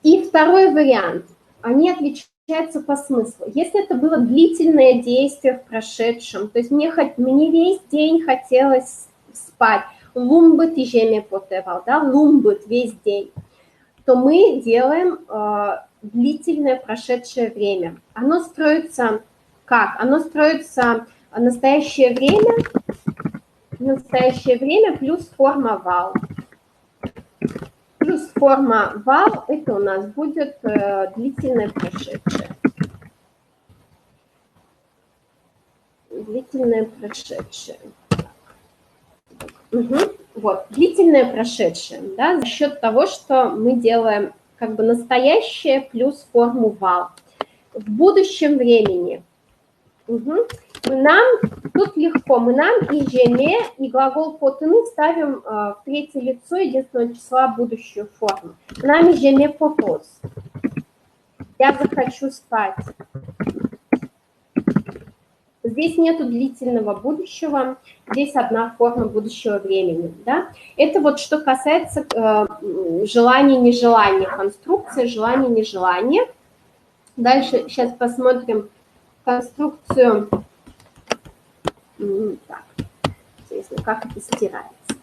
И второй вариант, они отличаются по смыслу. Если это было длительное действие в прошедшем, то есть мне весь день хотелось спать, лумбет и жеме потевал, да, лумбет весь день, то мы делаем длительное прошедшее время. Оно строится как? Оно строится настоящее время плюс форма вал. Плюс форма вал, это у нас будет длительное прошедшее. Длительное прошедшее. Угу. Вот, длительное прошедшее, да, за счет того, что мы делаем как бы настоящее плюс форму вал. В будущем времени. Угу. Тут легко, «M'nam» и «jamais», и глагол «потену» ставим в третье лицо единственного числа будущую форму. «M'nam и jamais popos». Я захочу спать. Здесь нету длительного будущего, здесь одна форма будущего времени. Да? Это вот что касается желания-нежелания, конструкции желания-нежелания. Дальше сейчас посмотрим конструкцию. Так, интересно, как это стирается.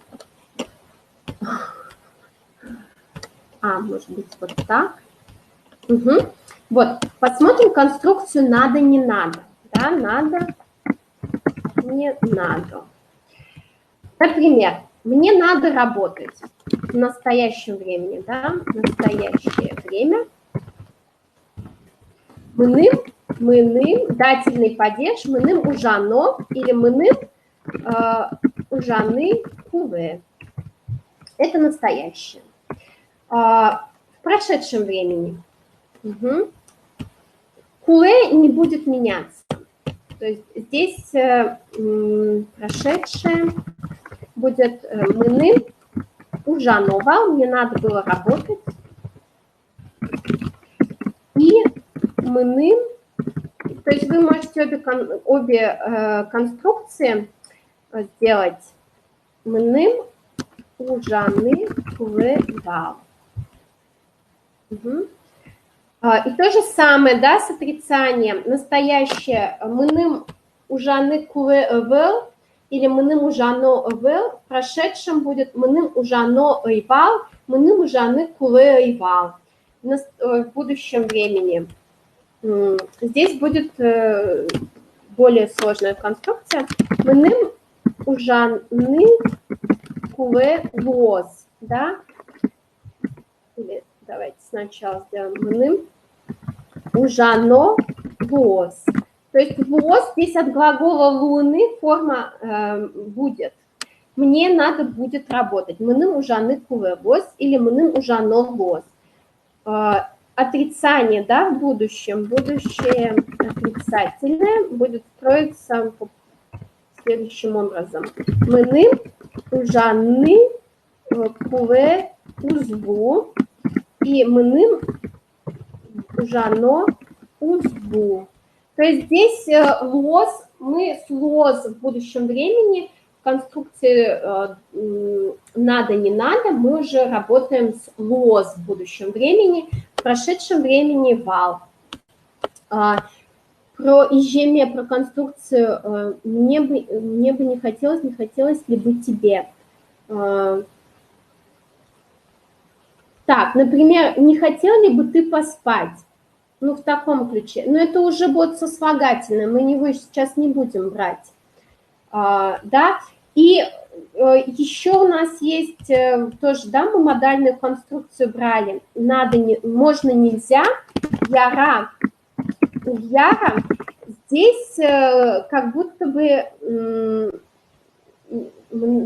Может быть, вот так. Угу. Вот, посмотрим конструкцию «надо-не надо». Да, надо, не надо. Например, мне надо работать в настоящем времени, да, настоящее время. M'nam, дательный падеж, M'nam ужано или M'nam ужаны куве. Это настоящее. В прошедшем времени. Угу. Куэ не будет меняться. То есть здесь прошедшее будет M'nam ужановал, мне надо было работать. И M'nam, то есть вы можете обе конструкции сделать. M'nam ужаны кувевал. Угу. И то же самое, да, с отрицанием. Настоящее «M'nam ужаны кувевал» или «M'nam ужано вел», в прошедшем будет «M'nam ужано эйвал», «M'nam ужаны кувевал». В будущем времени. Здесь будет более сложная конструкция. «M'nam ужаны кувевоз», да? Или давайте сначала сделаем «M'nam ужано воз». То есть воз здесь от глагола луны форма будет. Мне надо будет работать. M'nam ужаны кувевоз или «M'nam ужано воз». Отрицание, да, в будущем. Будущее отрицательное будет строиться следующим образом. M'nam ужаны кувевозву. И M'nam ужано узбу. То есть здесь лоз, мы с лоз в будущем времени в конструкции надо-не надо, мы уже работаем с лоз в будущем времени, в прошедшем времени вал. Про изжеме, про конструкцию мне бы не хотелось ли бы тебе. Так, например, не хотел ли бы ты поспать? Ну, в таком ключе. Но это уже будет сослагательное, мы его сейчас не будем брать. Да? И еще у нас есть тоже, да, мы модальную конструкцию брали. Надо, можно, нельзя. Яра. Яра. Здесь как будто бы...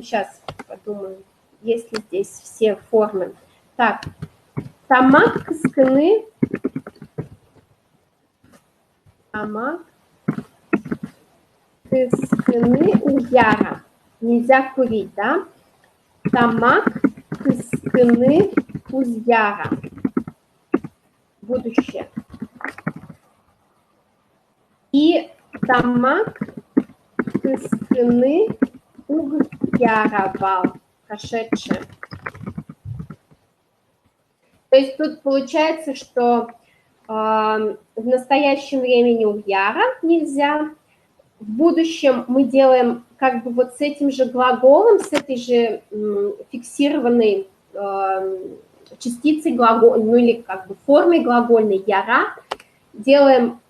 Сейчас подумаем, есть ли здесь все формы. Так, тамак кыскыны. Тамак кыскыны уяра. Нельзя курить, да? Тамак кыскыны узяра. Будущее. И тамак кыскыны угяровал. Прошедшее. То есть тут получается, что в настоящем времени уяра нельзя. В будущем мы делаем как бы вот с этим же глаголом, с этой же фиксированной частицей глагола, ну или как бы формой глагольной яра, делаем,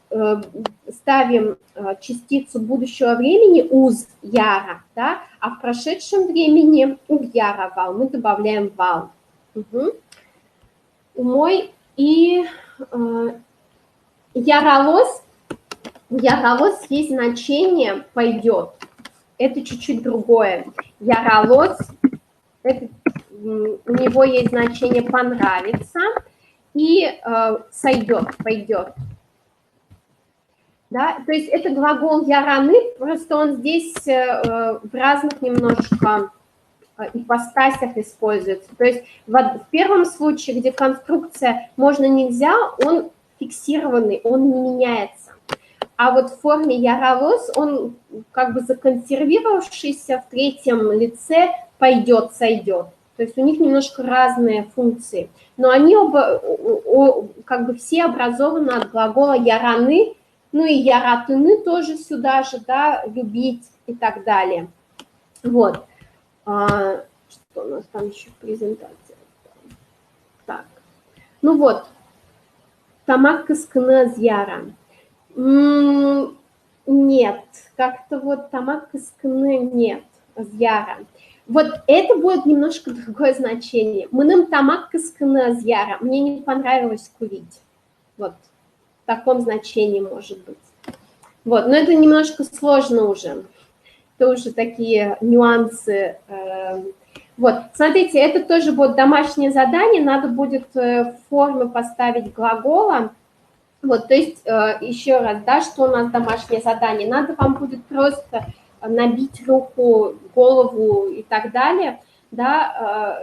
ставим частицу будущего времени уз яра, да, а в прошедшем времени уяровал, мы добавляем вал. Угу. Мой и яролос. У яролос есть значение «пойдет». Это чуть-чуть другое. Яролос, это, у него есть значение «понравится» и «сойдет», «пойдет». Да? То есть это глагол «яраны», просто он здесь в разных немножко ипостасях используется. То есть в первом случае, где конструкция «можно-нельзя», он фиксированный, он не меняется. А вот в форме яролос он как бы законсервировавшийся в третьем лице пойдет, сойдет. То есть у них немножко разные функции. Но они оба, как бы все образованы от глагола яраны, ну и яратыны тоже сюда же, да, любить и так далее. Вот. Что у нас там еще в презентации? Так. Ну вот. Тамак кыскыныз яра. Нет, как-то вот тамак кыскыны нет, зяра. Вот это будет немножко другое значение. Мыным тамак кыскыны зяра. Мне не понравилось курить. Вот в таком значении может быть. Вот, но это немножко сложно уже. Это уже такие нюансы. Вот, смотрите, это тоже будет домашнее задание. Надо будет в форме поставить глагола. Вот, то есть, еще раз, да, что у нас домашнее задание? Надо вам будет просто набить руку, голову и так далее, да,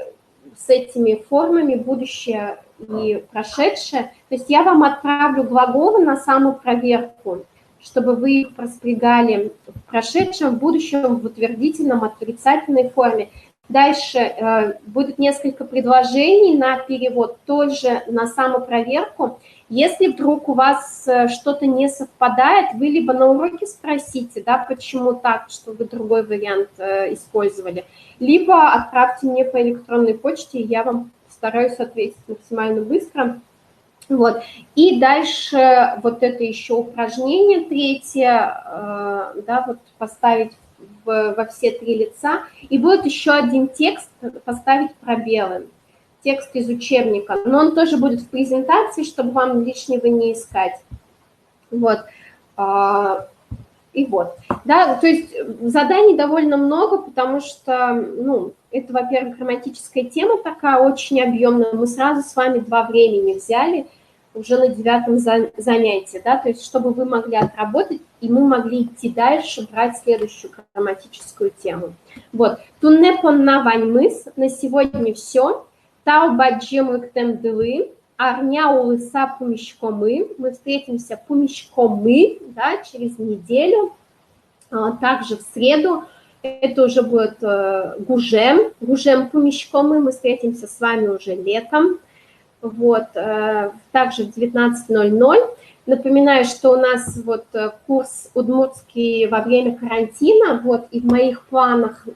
с этими формами будущее и прошедшее. То есть я вам отправлю глаголы на самопроверку, чтобы вы их распрягали в прошедшем, в будущем, в утвердительном, отрицательной форме. Дальше будет несколько предложений на перевод, тоже на самопроверку. Если вдруг у вас что-то не совпадает, вы либо на уроке спросите, да, почему так, что вы другой вариант использовали, либо отправьте мне по электронной почте, и я вам постараюсь ответить максимально быстро. Вот. И дальше вот это еще упражнение третье, да, вот поставить во все три лица. И будет еще один текст, поставить пробелы. Текст из учебника. Но он тоже будет в презентации, чтобы вам лишнего не искать. Вот. И вот. Да, то есть заданий довольно много, потому что, ну, это, во-первых, грамматическая тема такая очень объемная. Мы сразу с вами 2 времени взяли уже на 9 занятии, да, то есть чтобы вы могли отработать, и мы могли идти дальше, брать следующую грамматическую тему. Вот. Туннепон на ваньмыс. На сегодня все. Тау баджем лыктемдылы. Арня улыса пумишкомы. Мы встретимся пумишкомы, да, через неделю. Также в среду. Это уже будет гужем. Гужем пумишкомы. Мы встретимся с вами уже летом. Вот, также в 19:00. Напоминаю, что у нас вот курс удмуртский во время карантина, вот, и в моих планах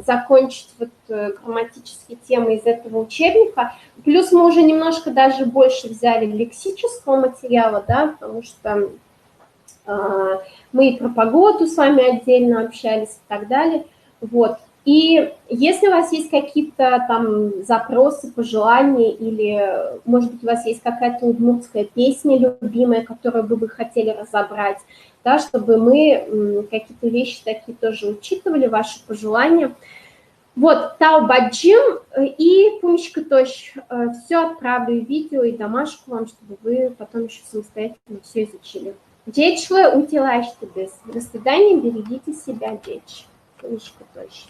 закончить вот грамматические темы из этого учебника. Плюс мы уже немножко даже больше взяли лексического материала, да, потому что мы и про погоду с вами отдельно общались и так далее. Вот. И если у вас есть какие-то там запросы, пожелания, или, может быть, у вас есть какая-то удмуртская песня любимая, которую бы вы хотели разобрать, да, чтобы мы какие-то вещи такие тоже учитывали, ваши пожелания. Вот, Таубаджим и Пумечка Тощ. Все отправлю, видео и домашку вам, чтобы вы потом еще самостоятельно все изучили. Джечлы утилаштидес. До свидания, берегите себя, Джеч. Пумечка Тощ.